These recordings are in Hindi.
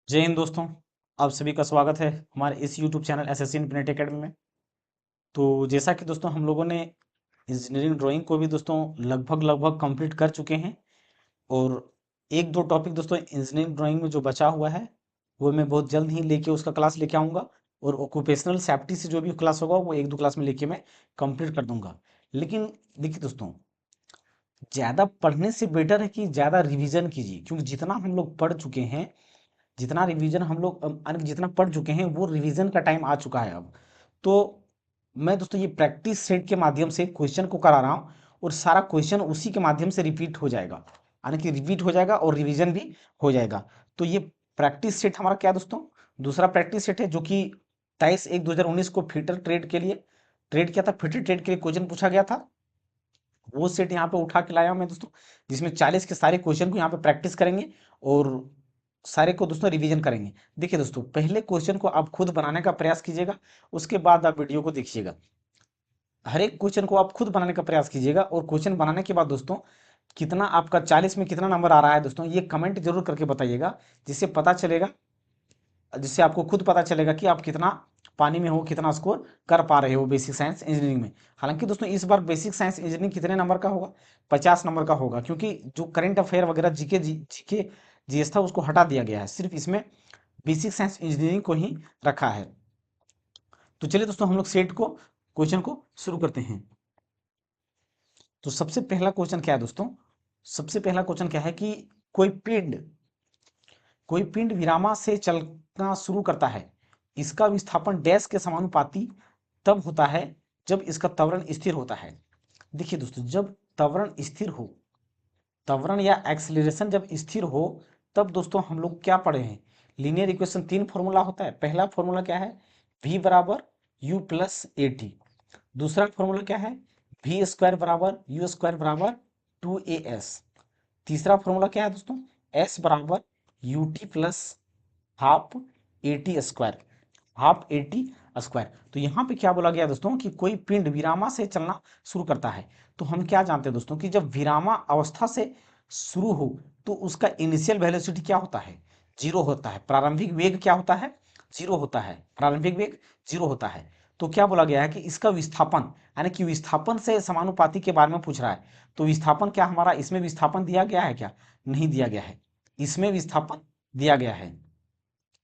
जय हिंद दोस्तों। आप सभी का स्वागत है हमारे इस YouTube channel SSC infinity academy में। तो जैसा कि दोस्तों हम लोगों ने इंजीनियरिंग ड्राइंग को भी दोस्तों लगभग लगभग कंप्लीट कर चुके हैं और एक दो टॉपिक दोस्तों इंजीनियरिंग ड्राइंग में जो बचा हुआ है वो मैं बहुत जल्द ही लेके उसका क्लास लेके आऊँगा और ऑक्यूपेशनल सेफ्टी से जो भी क्लास होगा वो एक दो क्लास में लेके मैं कंप्लीट कर दूंगा। लेकिन देखिए दोस्तों, ज़्यादा पढ़ने से बेटर है कि ज़्यादा रिवीजन कीजिए, क्योंकि जितना हम लोग पढ़ चुके हैं, जितना रिवीजन हम लोग जितना पढ़ चुके हैं वो रिवीजन का टाइम आ चुका है अब। तो मैं दोस्तों ये प्रैक्टिस सेट के माध्यम से क्वेश्चन को करा रहा हूँ और सारा क्वेश्चन उसी के माध्यम से रिपीट हो जाएगा, यानी कि रिपीट हो जाएगा और रिवीजन भी हो जाएगा। तो ये प्रैक्टिस सेट हमारा क्या है दोस्तों, दूसरा प्रैक्टिस सेट है जो कि 23/1/2019 को फिटर ट्रेड के लिए ट्रेड किया था, फिटर ट्रेड के लिए क्वेश्चन पूछा गया था। वो सेट यहाँ पे उठा के लाया हूं मैं दोस्तों, जिसमें 40 के सारे क्वेश्चन को यहाँ पे प्रैक्टिस करेंगे और सारे को दोस्तों रिवीजन करेंगे। देखिए दोस्तों, पहले क्वेश्चन को आप खुद बनाने का प्रयास कीजिएगा, उसके बाद आप वीडियो को देखिएगा। हर एक क्वेश्चन को आप खुद बनाने का प्रयास कीजिएगा और क्वेश्चन बनाने के बाद दोस्तों कितना आपका 40 में कितना नंबर आ रहा है दोस्तों, ये कमेंट जरूर करके बताइएगा, जिससे पता चलेगा, जिससे आपको खुद पता चलेगा कि आप कितना पानी में हो, कितना स्कोर कर पा रहे हो बेसिक साइंस इंजीनियरिंग में। हालांकि दोस्तों इस बार बेसिक साइंस इंजीनियरिंग कितने नंबर का होगा, 50 नंबर का होगा, क्योंकि जो करंट अफेयर वगैरह जीके जीके जीएस था उसको हटा दिया गया है, सिर्फ इसमें बेसिक साइंस इंजीनियरिंग को ही रखा है। तो चलिए दोस्तों हम लोग सेट को क्वेश्चन को शुरू करते हैं। तो सबसे पहला क्वेश्चन क्या है दोस्तों, सबसे पहला क्वेश्चन क्या है कि कोई पिंड कोई पिंड विरामा से चलना शुरू करता है, इसका विस्थापन डैश के समानुपाती तब होता है जब इसका त्वरण स्थिर होता है। देखिए दोस्तों, जब त्वरण स्थिर हो, त्वरण या एक्सीलरेशन जब स्थिर हो, तब दोस्तों हम लोग क्या पढ़े हैं, लीनियर इक्वेशन तीन फॉर्मूला होता है। पहला फॉर्मूला क्या है, v बराबर u प्लस ए टी। दूसरा फॉर्मूला क्या है, v स्क्वायर बराबर u स्क्वायर बराबर 2as। तीसरा फॉर्मूला क्या है दोस्तों, s बराबर U T plus half A T square, half A T square. तो यहाँ पे क्या बोला गया दोस्तों कि कोई पिंड विरामा से चलना शुरू करता है। तो हम क्या जानते हैं दोस्तों कि जब विरामा अवस्था से शुरू हो तो उसका इनिशियल वेलोसिटी क्या होता है, जीरो होता है। प्रारंभिक वेग क्या होता है, जीरो होता है, प्रारंभिक वेग जीरो होता है। तो क्या बोला गया है कि इसका विस्थापन, यानी कि विस्थापन से समानुपाती के बारे में पूछ रहा है। तो विस्थापन क्या हमारा, इसमें विस्थापन दिया गया है क्या, नहीं दिया गया है। इसमें विस्थापन दिया गया है,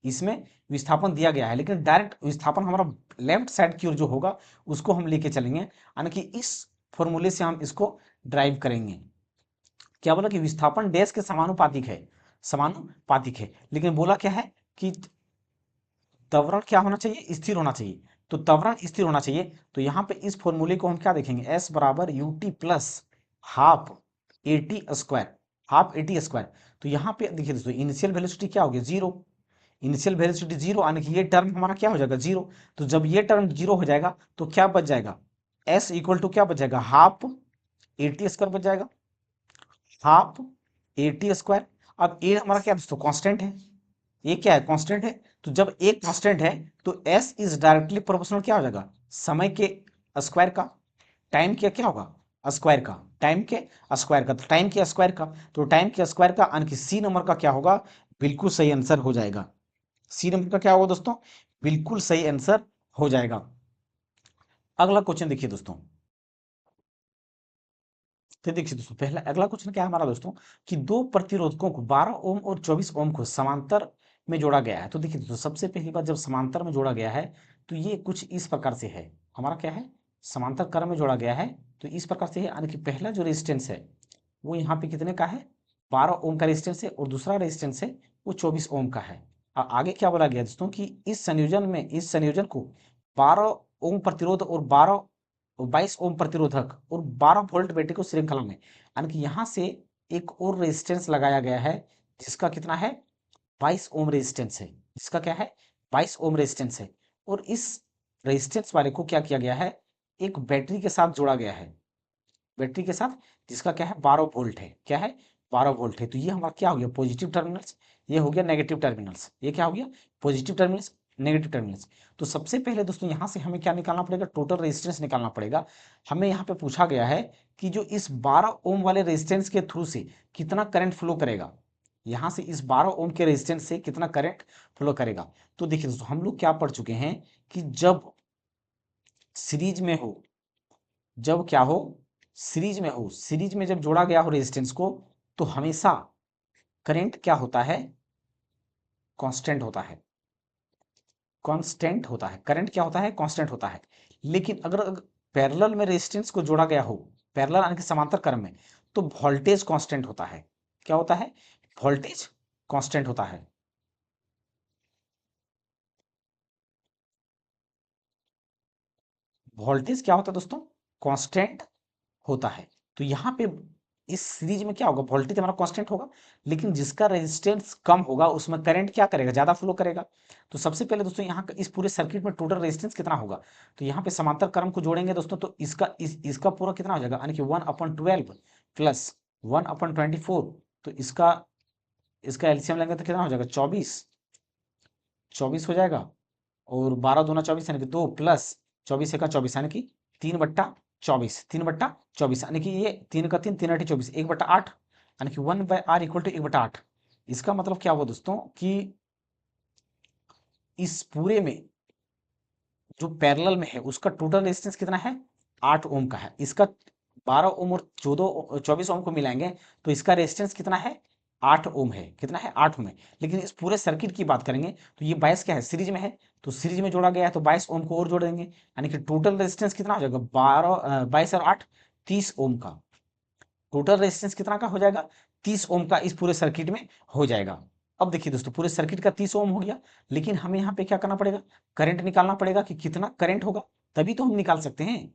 इसमें विस्थापन दिया गया है, लेकिन डायरेक्ट विस्थापन हमारा लेफ्ट साइड की ओर जो होगा उसको हम लेके चलेंगे, यानी कि इस फॉर्मूले से हम इसको ड्राइव करेंगे। क्या बोला कि विस्थापन डैश के समानुपातिक है, समानुपातिक है, लेकिन बोला क्या है कि त्वरण क्या होना चाहिए, स्थिर होना चाहिए। तो त्वरण स्थिर होना चाहिए, तो यहाँ पे इस फॉर्मूले को हम क्या देखेंगे, s बराबर U T plus half A T square, half A T square. तो यहाँ पे देखिए दोस्तों, इनिशियल वेलोसिटी क्या हो गया, जीरो। इनिशियल वेलोसिटी जीरो, यानी कि ये टर्म हमारा क्या हो जाएगा, जीरो। तो जब ये टर्म जीरो हो जाएगा तो क्या बच जाएगा, s इक्वल टू क्या बच जाएगा, हाफ ए टी स्क्वायर बच जाएगा, हाफ ए टी स्क्वायर। अब ए हमारा क्या दोस्तों, कांस्टेंट है, ये क्या है, कांस्टेंट है। तो जब ए कांस्टेंट है तो s इज डायरेक्टली प्रोपोर्शनल क्या हो जाएगा, समय के स्क्वायर का, टाइम के क्या होगा, स्क्वायर का, टाइम के स्क्वायर का। तो टाइम के स्क्वायर का, तो टाइम के स्क्वायर का, यानी कि सी नंबर का क्या होगा, बिल्कुल सही आंसर हो जाएगा। सी नंबर का क्या होगा दोस्तों, बिल्कुल सही आंसर हो जाएगा। अगला क्वेश्चन देखिए दोस्तों, तो देखिए दोस्तों पहला अगला क्वेश्चन क्या है हमारा दोस्तों कि दो प्रतिरोधकों को 12 ओम और 24 ओम को समांतर में जोड़ा गया है। तो देखिए दोस्तों, सबसे पहली बात, जब समांतर में जोड़ा गया है तो ये कुछ इस प्रकार से है, हमारा क्या है, समांतर क्रम में जोड़ा गया है। तो इस प्रकार से है, यानी कि पहला जो रेजिस्टेंस है वो यहाँ पे कितने का है, 12 ओम का रेजिस्टेंस है, और दूसरा रेजिस्टेंस है वो 24 ओम का है। आगे क्या बोला गया दोस्तों कि इस संयोजन में, इस संयोजन को 12 ओम प्रतिरोध और 22 ओम प्रतिरोधक और 12 वोल्ट बैटरी को श्रृंखला में, यानी कि यहाँ से एक और रेजिस्टेंस लगाया गया है जिसका कितना है, 22 ओम रेजिस्टेंस है, जिसका क्या है, 22 ओम रेजिस्टेंस है। और इस रेजिस्टेंस वाले को क्या किया गया है, एक बैटरी के साथ जोड़ा गया है, बैटरी के साथ, जिसका क्या है, 12 वोल्ट है, क्या है, 12 वोल्ट है। तो ये हमारा क्या हो गया, पॉजिटिव टर्मिनल्स, ये हो गया नेगेटिव टर्मिनल्स, ये क्या हो गया, पॉजिटिव टर्मिनल्स, नेगेटिव टर्मिनल्स। तो सबसे पहले दोस्तों यहाँ से हमें क्या निकालना पड़ेगा, टोटल रेजिस्टेंस निकालना पड़ेगा। हमें यहाँ पे पूछा गया है कि जो इस 12 ओम वाले रेजिस्टेंस के थ्रू से कितना करंट फ्लो करेगा, यहाँ से इस 12 ओम के रेजिस्टेंस से कितना करंट फ्लो करेगा। तो देखिए दोस्तों, हम लोग क्या पढ़ चुके हैं कि जब सीरीज में हो, जब क्या हो, सीरीज में हो, सीरीज में जब जोड़ा गया हो रेजिस्टेंस को, तो हमेशा करंट क्या होता है, कांस्टेंट होता है। कांस्टेंट होता है करंट, क्या होता है, कांस्टेंट होता है। लेकिन अगर पैरेलल में रेजिस्टेंस को जोड़ा गया हो, पैरेलल यानी कि समांतर क्रम में, तो वोल्टेज कांस्टेंट होता है। क्या होता है, वोल्टेज कांस्टेंट होता है। वोल्टेज क्या होता है दोस्तों, कांस्टेंट होता है। तो यहाँ पे इस सीरीज में क्या होगा, वोल्टेज हमारा कांस्टेंट होगा, लेकिन जिसका रेजिस्टेंस कम होगा उसमें करंट क्या करेगा, ज्यादा फ्लो करेगा। तो सबसे पहले दोस्तों यहाँ इस पूरे सर्किट में टोटल रेजिस्टेंस कितना होगा, तो यहाँ पे समांतर क्रम को जोड़ेंगे दोस्तों, तो इसका पूरा कितना हो जाएगा, यानी कि 1/12 प्लस 1/24। तो इसका इसका एलसीएम लेंगे तो कितना हो जाएगा, 24 24 हो जाएगा। और 12×2 = 24 यानी कि 2 प्लस 24×1 = 24 यानी कि 3/24, 3/24 यानी कि ये 3 का 3, 3×8 = 24, 1/8 यानी कि 1/r = 1/8। इसका मतलब क्या हुआ दोस्तों कि इस पूरे में जो पैरेलल में है उसका टोटल रेजिस्टेंस कितना है, 8 ओम का है। इसका 12 ओम और 24 ओम को मिलाएंगे तो इसका रेजिस्टेंस कितना है, 8 ओम है। कितना है, 8 ओम है। लेकिन इस पूरे सर्किट की बात करेंगे तो ये 22 क्या है, सीरीज में है, तो सीरीज में जोड़ा गया है, तो 22 ओम को और जोड़ देंगे, यानी कि टोटल रेजिस्टेंस कितना हो जाएगा, 22 और 8 30 ओम का। टोटल रेजिस्टेंस कितना का हो जाएगा, 30 ओम का इस पूरे सर्किट में हो जाएगा। अब देखिए दोस्तों, पूरे सर्किट का 30 ओम हो गया, लेकिन हमें यहाँ पे क्या करना पड़ेगा, करंट निकालना पड़ेगा कि कितना करंट होगा, तभी तो हम निकाल सकते हैं।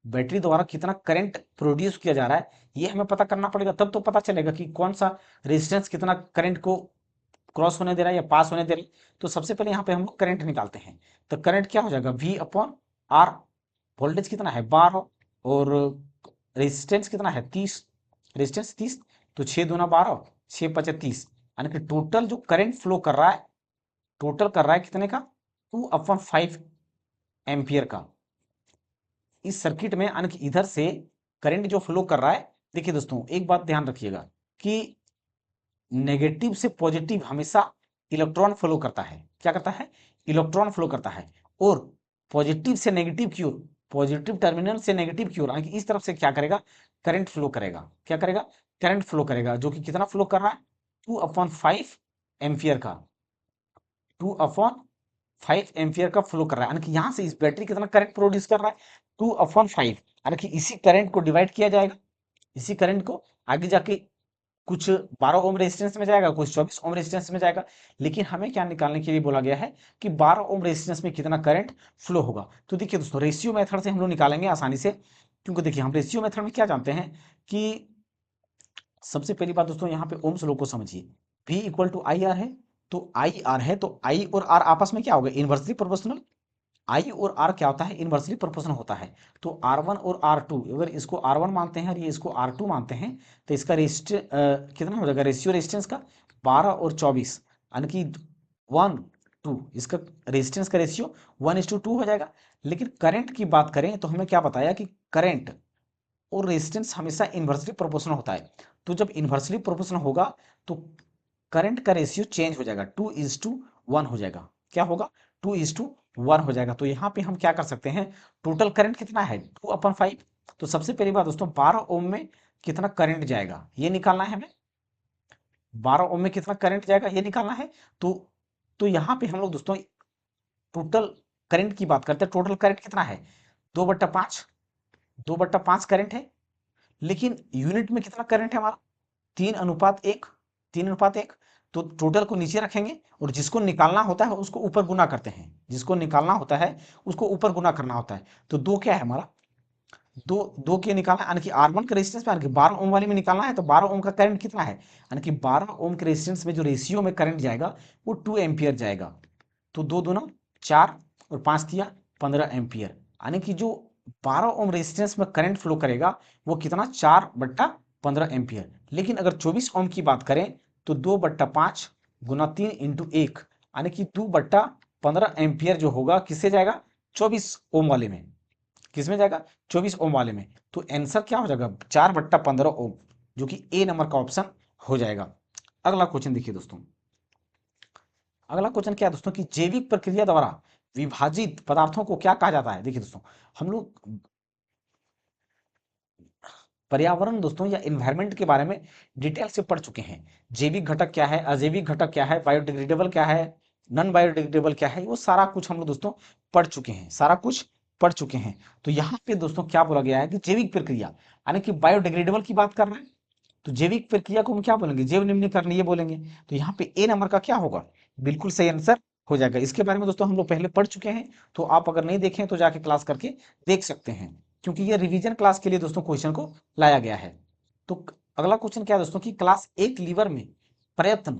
बैटरी द्वारा कितना करंट प्रोड्यूस किया जा रहा है ये हमें पता करना पड़ेगा, तब तो पता चलेगा कि कौन सा रेजिस्टेंस कितना करंट को क्रॉस होने दे रहा है या पास होने दे रहा है। तो सबसे पहले यहाँ पे हम लोग करंट निकालते हैं। तो करंट क्या हो जाएगा, V/R। वोल्टेज कितना है, 12, और रेजिस्टेंस कितना है, 30, रेजिस्टेंस 30। तो 6×2 = 12, 6×5 = 30, यानी कि टोटल जो करंट फ्लो कर रहा है, टोटल कर रहा है कितने का, 2/5 एम्पियर का इस सर्किट में। यानी कि इधर से करंट जो फ्लो कर रहा है, देखिए दोस्तों एक बात ध्यान रखिएगा कि नेगेटिव से पॉजिटिव हमेशा इलेक्ट्रॉन फ्लो करता है। क्या करता है, इलेक्ट्रॉन फ्लो करता है। और पॉजिटिव से नेगेटिव की ओर, पॉजिटिव टर्मिनल से नेगेटिव की ओर, यानी कि इस तरफ से क्या करेगा, करंट फ्लो करेगा। क्या करेगा, करंट फ्लो करेगा, जो कि कितना फ्लो कर रहा है, 2/5 एम्पियर का, 2/5 एम्पियर का फ्लो कर रहा है। यानी कि यहां से इस बैटरी कितना करंट प्रोड्यूस कर रहा है, 2/5। यानी कि इसी करंट को डिवाइड किया जाएगा, इसी करंट को आगे जाके कुछ 12 ओम रेजिस्टेंस में जाएगा, कुछ 24 ओम रेजिस्टेंस में जाएगा। लेकिन हमें क्या निकालने के लिए बोला गया है कि 12 ओम रेजिस्टेंस में कितना करंट फ्लो होगा। तो देखिए दोस्तों, रेशियो मेथड से हम लोग निकालेंगे आसानी से, क्योंकि देखिए हम रेशियो मेथड में क्या जानते हैं कि सबसे पहली बात दोस्तों, यहाँ पे ओम्स लॉ को समझिए। V = IR है, तो IR है, तो I और R आपस में क्या होगा, इनवर्सली प्रोपोर्शनल। आई और आर क्या होता है, इनवर्सली प्रोपोर्शनल होता है। तो R1 और R2, अगर इसको R1 मानते हैं और ये इसको R2 मानते हैं, तो इसका कितना हो जाएगा, रेशियो रेजिस्टेंस का 12 और 24, यानी कि 1:2, इसका रेजिस्टेंस का रेशियो 1:2 हो जाएगा। लेकिन करंट की बात करें तो हमें क्या बताया कि करंट और रेजिस्टेंस हमेशा इन्वर्सली प्रोपोर्शनल होता है। तो जब इन्वर्सली प्रोपोर्शनल होगा तो करंट का रेशियो चेंज हो जाएगा, 2:1 हो जाएगा। क्या होगा, 2:1 हो जाएगा। तो यहाँ पे हम क्या कर सकते हैं, टोटल करंट कितना है, 2/5। तो सबसे पहली बात दोस्तों, 12 ओम में कितना करंट जाएगा ये निकालना है हमें, 12 ओम में कितना करंट जाएगा ये निकालना है। तो यहाँ पे हम लोग दोस्तों टोटल करंट की बात करते हैं। टोटल करंट कितना है, 2/5, 2/5 करंट है। लेकिन यूनिट में कितना करंट है हमारा, 3:1, 3:1। तो टोटल को नीचे रखेंगे और जिसको निकालना होता है उसको ऊपर गुना करते हैं, जिसको निकालना होता है उसको ऊपर गुना करना होता है। तो दो क्या है हमारा, दो दो के निकालना है, यानी कि R1 के रेजिस्टेंस में, यानी कि 12 ओम वाले में निकालना है, तो 12 ओम का करंट कितना है, यानी कि 12 ओम के रेजिस्टेंस में जो रेशियो में करंट जाएगा वो 2 एम्पियर जाएगा। तो 2×2 = 4 और 5×3 = 15 एम्पियर, यानी कि जो 12 ओम रेजिस्टेंस में करंट फ्लो करेगा वो कितना, 4/15 एम्पियर। लेकिन अगर 24 ओम की बात करें तो 2/5 × 3 × 1, यानी कि 2/15 एम्पियर जो होगा किससे जाएगा, 24 ओम वाले में। किस में जाएगा, 24 ओम वाले में। तो आंसर क्या हो जाएगा, 4/15 ओम, जो कि ए नंबर का ऑप्शन हो जाएगा। अगला क्वेश्चन देखिए दोस्तों, अगला क्वेश्चन क्या है दोस्तों कि जैविक प्रक्रिया द्वारा विभाजित पदार्थों को क्या कहा जाता है। देखिए दोस्तों, हम लोग पर्यावरण दोस्तों या इन्वायरमेंट के बारे में डिटेल से पढ़ चुके हैं। जैविक घटक क्या है, अजैविक घटक क्या है, बायोडिग्रेडेबल क्या है, नॉन बायोडिग्रेडेबल क्या है, वो सारा कुछ हम लोग दोस्तों पढ़ चुके हैं, सारा कुछ पढ़ चुके हैं। तो यहाँ पे दोस्तों क्या बोला गया है कि जैविक प्रक्रिया यानी कि बायोडिग्रेडेबल की बात कर रहे हैं, तो जैविक प्रक्रिया को हम क्या बोलेंगे, जैव निम्नीकरण ये बोलेंगे। तो यहाँ पे ए नंबर का क्या होगा, बिल्कुल सही आंसर हो जाएगा। इसके बारे में दोस्तों हम लोग पहले पढ़ चुके हैं, तो आप अगर नहीं देखें तो जाके क्लास करके देख सकते हैं, क्योंकि ये रिवीजन क्लास के लिए दोस्तों क्वेश्चन को लाया गया है। तो अगला क्वेश्चन क्या है दोस्तों कि क्लास एक लीवर में प्रयत्न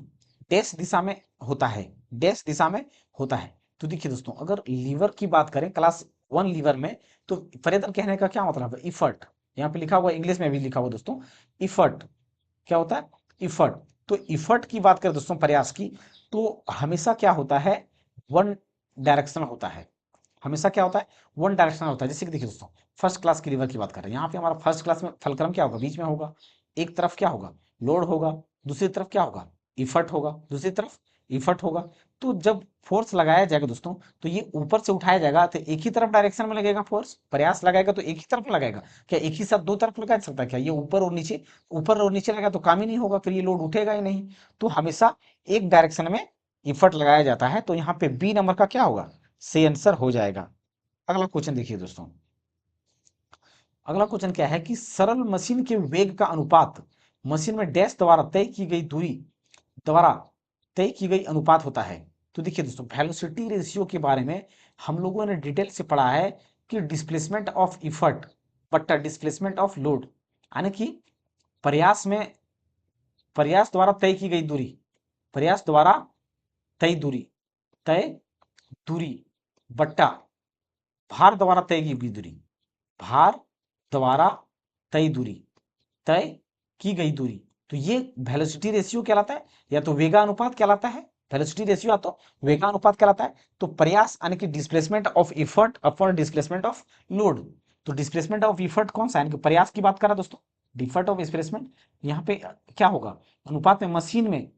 डैश दिशा में होता है, डैश दिशा में होता है। तो देखिए दोस्तों, अगर लीवर की बात करें क्लास वन लीवर में, तो प्रयत्न कहने का क्या मतलब है, इफर्ट। यहाँ पे लिखा हुआ, इंग्लिश में भी लिखा हुआ दोस्तों, इफर्ट क्या होता है, इफर्ट। तो इफर्ट की बात करें दोस्तों, प्रयास की, तो हमेशा क्या होता है, वन डायरेक्शन होता है। हमेशा क्या होता है, वन डायरेक्शनल होता है। जैसे कि देखिए दोस्तों, फर्स्ट क्लास की लीवर की बात कर रहे हैं, यहाँ पे हमारा फर्स्ट क्लास में फलक्रम क्या होगा, बीच में होगा। एक तरफ क्या होगा, लोड होगा, दूसरी तरफ क्या होगा, इफर्ट होगा, दूसरी तरफ इफर्ट होगा। तो जब फोर्स लगाया जाएगा दोस्तों, तो ये ऊपर से उठाया जाएगा तो एक ही तरफ डायरेक्शन में लगेगा, फोर्स प्रयास लगाएगा तो एक ही तरफ लगाएगा। क्या एक ही साथ दो तरफ लगा सकता है क्या, ये ऊपर और नीचे, ऊपर और नीचे लगा तो काम ही नहीं होगा, फिर ये लोड उठेगा ही नहीं। तो हमेशा एक डायरेक्शन में इफर्ट लगाया जाता है। तो यहाँ पे बी नंबर का क्या होगा, सही आंसर हो जाएगा। अगला क्वेश्चन देखिए दोस्तों, अगला क्वेश्चन क्या है कि सरल मशीन के वेग का अनुपात मशीन में डैश द्वारा तय की गई दूरी द्वारा तय की गई अनुपात होता है। तो देखिए दोस्तों, वेलोसिटी रेशियो के बारे में हम लोगों ने डिटेल से पढ़ा है कि डिस्प्लेसमेंट ऑफ इफर्ट बट्टा डिस्प्लेसमेंट ऑफ लोड, यानी कि प्रयास में, प्रयास द्वारा तय की गई दूरी, प्रयास द्वारा तय दूरी, तय दूरी बट्टा भार द्वारा तय की गई दूरी, भार द्वारा तय दूरी, तय की गई दूरी। तो ये वेलोसिटी रेशियो कहलाता है, या तो वेगानुपात कहलाता है। वेलोसिटी रेशियो या तो वेगानुपात कहलाता है। तो प्रयास यानी कि displacement of effort upon displacement of load. तो डिस्प्लेसमेंट ऑफ इफर्ट कौन सा है, यानी कि प्रयास की बात कर रहा है दोस्तों, डिफर्ट ऑफ डिस्प्लेसमेंट। यहाँ पे क्या होगा, अनुपात में मशीन में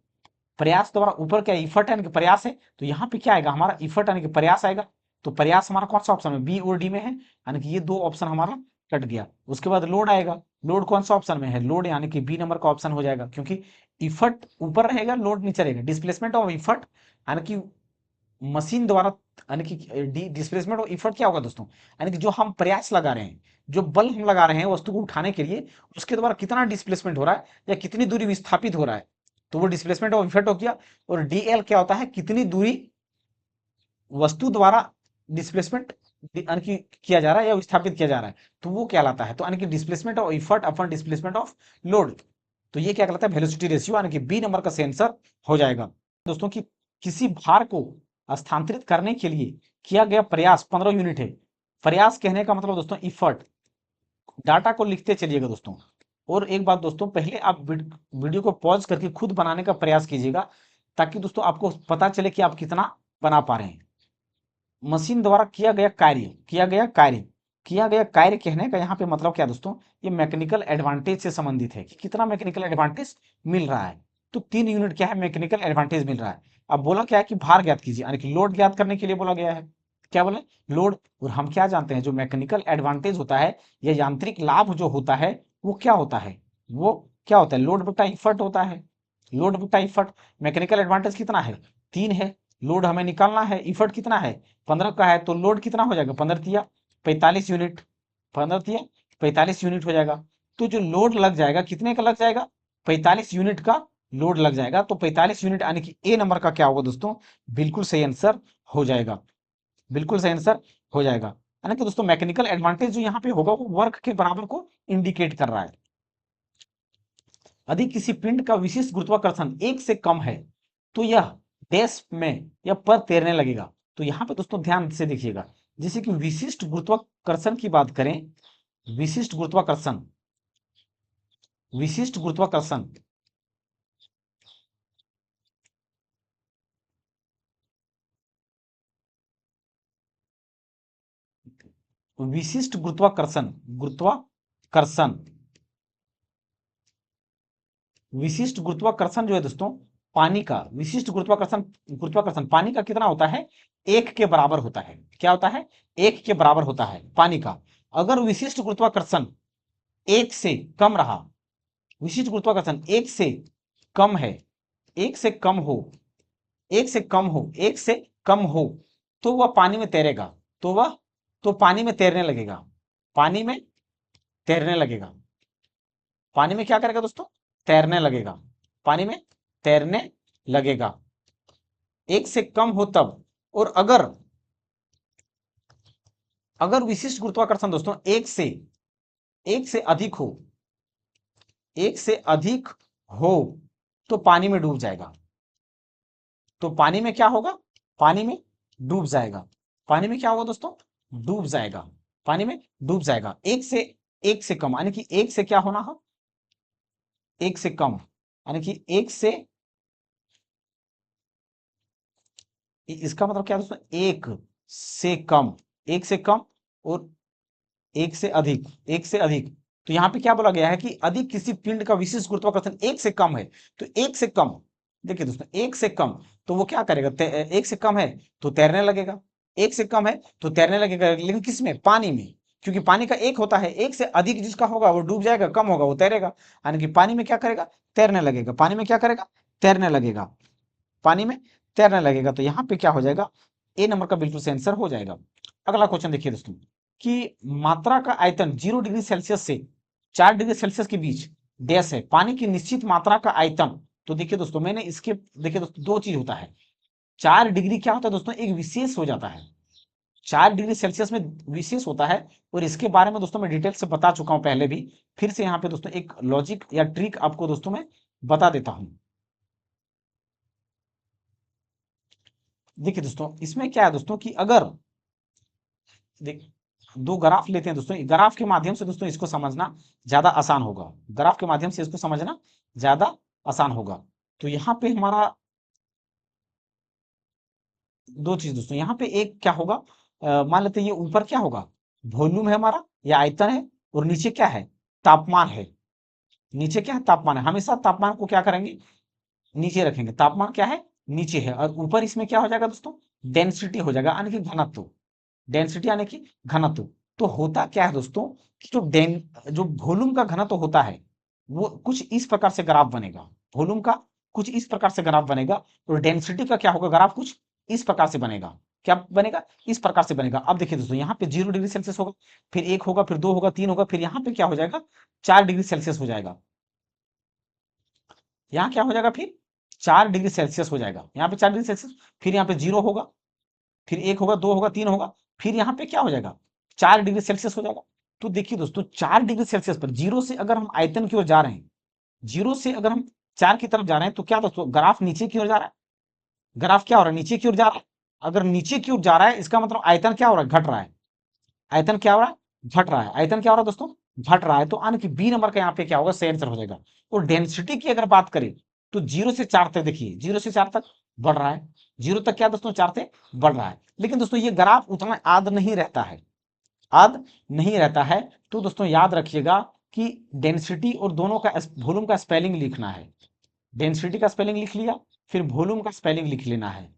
प्रयास द्वारा ऊपर क्या इफर्ट यानी कि प्रयास है, तो यहाँ पे क्या आएगा हमारा, इफर्ट यानी कि प्रयास आएगा। तो प्रयास हमारा कौन सा ऑप्शन है, बी और डी में है, यानी कि ये दो ऑप्शन हमारा कट गया। उसके बाद लोड आएगा, लोड कौन सा ऑप्शन में है, लोड यानी कि बी नंबर का ऑप्शन हो जाएगा, क्योंकि इफर्ट ऊपर रहेगा, लोड नीचे रहेगा। डिस्प्लेसमेंट ऑफ इफर्ट यानी कि मशीन द्वारा, यानी कि डिस्प्लेसमेंट ऑफ इफर्ट क्या होगा दोस्तों, यानी कि जो हम प्रयास लगा रहे हैं, जो बल हम लगा रहे हैं वस्तु को उठाने के लिए, उसके द्वारा कितना डिस्प्लेसमेंट हो रहा है या कितनी दूरी विस्थापित हो रहा है, तो वो डिस्प्लेसमेंट ऑफ इफर्ट हो गया। और डीएल क्या होता है, कितनी दूरी वस्तु द्वारा डिस्प्लेसमेंट यानी कि किया जा रहा है या विस्थापित किया जा रहा है, तो वो कहलाता है। तो यानी कि displacement of effort upon displacement of load, तो ये क्या कहलाता है, वेलोसिटी रेशियो, यानी कि बी नंबर का सही आंसर हो जाएगा। दोस्तों की किसी भार को स्थानांतरित करने के लिए किया गया प्रयास 15 यूनिट है। प्रयास कहने का मतलब दोस्तों इफर्ट। डाटा को लिखते चलिएगा दोस्तों। और एक बात दोस्तों, पहले आप वीडियो को पॉज करके खुद बनाने का प्रयास कीजिएगा, ताकि दोस्तों आपको पता चले कि आप कितना बना पा रहे हैं। मशीन द्वारा किया गया कार्य, किया गया कार्य, किया गया कार्य कहने का यहाँ पे मतलब क्या दोस्तों, ये मैकेनिकल एडवांटेज से संबंधित है कि कितना मैकेनिकल एडवांटेज मिल रहा है। तो 3 यूनिट क्या है, मैकेनिकल एडवांटेज मिल रहा है। अब बोला क्या है कि भार ज्ञात कीजिए, यानी कि लोड ज्ञात करने के लिए बोला गया है। क्या बोले, लोड। और हम क्या जानते हैं, जो मैकेनिकल एडवांटेज होता है या यांत्रिक लाभ जो होता है, वो क्या होता है, वो क्या होता है, लोड बटा इफर्ट होता है। लोड बटा इफर्ट। मैकेनिकल एडवांटेज कितना है, 3 है। लोड हमें निकालना है, इफर्ट कितना है, 15 का है, तो लोड कितना हो जाएगा, 15 तिया 45 यूनिट, 15 तिया 45 यूनिट हो जाएगा। तो जो लोड लग जाएगा कितने का लग जाएगा, 45 यूनिट का लोड लग जाएगा। तो 45 यूनिट यानी कि ए नंबर का क्या होगा दोस्तों, बिल्कुल सही आंसर हो जाएगा, बिल्कुल सही आंसर हो जाएगा। यानी कि दोस्तों मैकेनिकल एडवांटेज जो यहाँ पे होगा वो वर्क के बराबर को इंडिकेट कर रहा है। यदि किसी पिंड का विशिष्ट गुरुत्वाकर्षण 1 से कम है, तो यह डैश में या पर तैरने लगेगा। तो यहाँ पे दोस्तों ध्यान से देखिएगा, जैसे कि विशिष्ट गुरुत्वाकर्षण की बात करें, विशिष्ट गुरुत्वाकर्षण, विशिष्ट गुरुत्वाकर्षण, विशिष्ट गुरुत्वाकर्षण, गुरुत्वाकर्षण विशिष्ट गुरुत्वाकर्षण जो है दोस्तों पानी का, विशिष्ट गुरुत्वाकर्षण गुरुत्वाकर्षण पानी का कितना होता है, 1 के बराबर होता है। क्या होता है, 1 के बराबर होता है पानी का। अगर विशिष्ट गुरुत्वाकर्षण 1 से कम रहा, विशिष्ट गुरुत्वाकर्षण 1 से कम है, 1 से कम हो, 1 से कम हो, 1 से कम हो, तो वह पानी में तैरेगा, तो पानी में तैरने लगेगा, पानी में तैरने लगेगा, पानी में क्या करेगा दोस्तों, तैरने लगेगा, पानी में तैरने लगेगा, 1 से कम हो तब। और अगर विशिष्ट गुरुत्वाकर्षण दोस्तों 1 से अधिक हो, 1 से अधिक हो, तो पानी में डूब जाएगा, तो पानी में क्या होगा, पानी में डूब जाएगा, पानी में क्या होगा दोस्तों, डूब जाएगा, पानी में डूब जाएगा। 1 से कम यानी कि 1 से क्या होना है, 1 से कम यानी कि 1 से, इसका मतलब क्या है दोस्तों, 1 से कम, 1 से कम और 1 से अधिक, 1 से अधिक। तो यहां पे क्या बोला गया है कि अधिक किसी पिंड का विशिष्ट गुरुत्वाकर्षण 1 से कम है, तो 1 से कम, देखिए दोस्तों 1 से कम, तो वो क्या करेगा, 1 से कम है तो तैरने लगेगा, 1 से कम है तो तैरने लगेगा, लेकिन किस में, पानी में, क्योंकि पानी का 1 होता है, 1 से अधिक जिसका होगा वो डूब जाएगा, कम होगा वो तैरेगा, यानी कि पानी में क्या करेगा, तैरने लगेगा, पानी में क्या करेगा, तैरने लगेगा, पानी में तैरने लगेगा। तो यहाँ पे क्या हो जाएगा, ए नंबर का बिल्कुल से आंसर हो जाएगा। अगला क्वेश्चन देखिए दोस्तों कि मात्रा का आयतन 0 डिग्री सेल्सियस से 4 डिग्री सेल्सियस के बीच डैश है, पानी की निश्चित मात्रा का आयतन। तो देखिए दोस्तों मैंने इसके, देखिए दोस्तों दो चीज होता है, 4 डिग्री क्या होता है दोस्तों, एक विशेष हो जाता है, 4 डिग्री सेल्सियस में विशेष होता है, और इसके बारे में दोस्तों मैं डिटेल से बता चुका हूं पहले भी, फिर से यहाँ पे दोस्तों एक लॉजिक या ट्रिक आपको दोस्तों मैं बता देता हूं। देखिए दोस्तों इसमें क्या है दोस्तों कि अगर देख, दो ग्राफ लेते हैं दोस्तों, ग्राफ के माध्यम से दोस्तों इसको समझना ज्यादा आसान होगा, ग्राफ के माध्यम से इसको समझना ज्यादा आसान होगा। तो यहाँ पे हमारा दो चीज दोस्तों, यहाँ पे एक क्या होगा, मान लेते हैं ये ऊपर क्या होगा, वॉल्यूम है हमारा या आयतन है, और नीचे क्या है, तापमान है, नीचे क्या है, तापमान है, हमेशा तापमान को क्या करेंगे, नीचे रखेंगे, तापमान क्या है, नीचे है, और ऊपर इसमें क्या हो जाएगा दोस्तों, डेंसिटी हो जाएगा यानी कि घनत्व, डेंसिटी यानी कि घनत्व। तो होता क्या है दोस्तों कि जो वॉल्यूम का घनत्व होता है वो कुछ इस प्रकार से ग्राफ बनेगा, वॉल्यूम का कुछ इस प्रकार से ग्राफ बनेगा, और डेंसिटी का क्या होगा, ग्राफ कुछ इस प्रकार से बनेगा, क्या बनेगा, इस प्रकार से बनेगा। अब देखिए दोस्तों यहाँ पे 0 डिग्री सेल्सियस होगा, फिर 1 होगा, फिर 2 होगा, 3 होगा, फिर यहाँ पे क्या हो जाएगा, 4 डिग्री सेल्सियस हो जाएगा, यहाँ क्या हो जाएगा, फिर 4 डिग्री सेल्सियस हो जाएगा, यहाँ पे 4 डिग्री सेल्सियस, फिर यहाँ पे 0 होगा, फिर 1 होगा, 2 होगा, 3 होगा, फिर यहाँ पे क्या हो जाएगा, 4 डिग्री सेल्सियस हो जाएगा। तो देखिए दोस्तों 4 डिग्री सेल्सियस पर जीरो से अगर हम आयतन की ओर जा रहे हैं, जीरो से अगर हम 4 की तरफ जा रहे हैं, तो क्या दोस्तों ग्राफ नीचे की ओर जा रहा है, ग्राफ क्या हो रहा है, नीचे की ओर जा रहा है। अगर नीचे की ओर जा रहा है इसका मतलब आयतन क्या हो रहा है, घट रहा है, आयतन क्या हो रहा है, घट रहा है, आयतन क्या हो रहा है दोस्तों, घट रहा है। तो आने की बी नंबर का यहाँ पे क्या होगा, सही आंसर हो जाएगा। और डेंसिटी की अगर बात करें तो 0 से 4 तक, देखिए 0 से 4 तक बढ़ रहा है, 0 तक क्या दोस्तों, 4 से बढ़ रहा है। लेकिन दोस्तों ये ग्राफ उतना याद नहीं रहता है, याद नहीं रहता है। तो दोस्तों याद रखिएगा कि डेंसिटी और दोनों का वॉल्यूम का स्पेलिंग लिखना है, डेंसिटी का स्पेलिंग लिख लिया, फिर वॉल्यूम का स्पेलिंग लिख लेना है।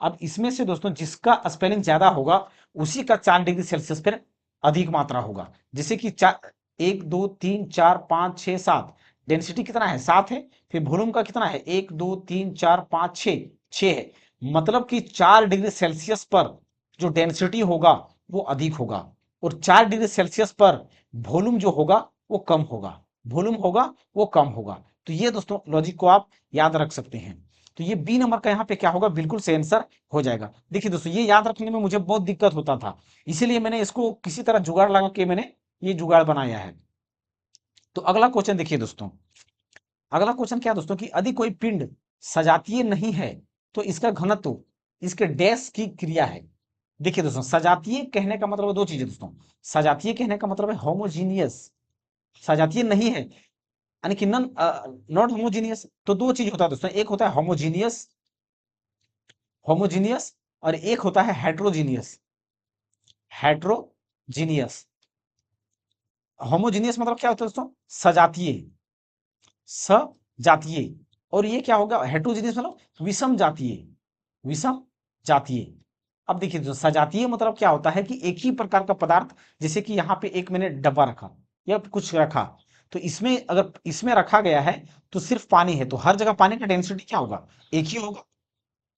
अब इसमें से दोस्तों जिसका स्पेलिंग ज्यादा होगा उसी का 4 डिग्री सेल्सियस पर अधिक मात्रा होगा। जैसे कि 1 2 3 4 5 6 7, डेंसिटी कितना है, 7 है, फिर वॉल्यूम का कितना है, 1 2 3 4 5 6, 6 है, मतलब कि 4 डिग्री सेल्सियस पर जो डेंसिटी होगा वो अधिक होगा, और 4 डिग्री सेल्सियस पर वॉल्यूम जो होगा वो कम होगा, वॉल्यूम होगा वो कम होगा। तो ये दोस्तों लॉजिक को आप याद रख सकते हैं। तो ये बी नंबर का यहाँ पे क्या होगा, बिल्कुल से आंसर हो जाएगा। देखिए दोस्तों ये याद रखने में मुझे बहुत दिक्कत होता था, इसीलिए मैंने इसको किसी तरह जुगाड़ लगा के मैंने ये जुगाड़ बनाया है। तो अगला क्वेश्चन देखिए दोस्तों, अगला क्वेश्चन क्या है दोस्तों कि यदि कोई पिंड सजातीय नहीं है तो इसका घनत्व इसके डैश की क्रिया है। देखिए दोस्तों सजातीय कहने का मतलब दो चीजें दोस्तों, सजातीय कहने का मतलब है होमोजीनियस, सजातीय नहीं है यानी कि नॉन नॉट होमोजीनियस। तो दो चीज होता है दोस्तों, एक होता है होमोजीनियस, होमोजीनियस, और एक होता है हेट्रोजीनियस, हेट्रोजीनियस। होमोजीनियस मतलब क्या होता है दोस्तों, सजातीय, जातीय। और ये क्या होगा, हेट्रोजीनियस मतलब विषम जातीय, विषम जातीय। अब देखिए जो सजातीय मतलब क्या होता है कि एक ही प्रकार का पदार्थ, जैसे कि यहाँ पे एक मैंने डब्बा रखा या कुछ रखा, तो इसमें अगर इसमें रखा गया है तो सिर्फ पानी है, तो हर जगह पानी का डेंसिटी क्या होगा, एक ही होगा।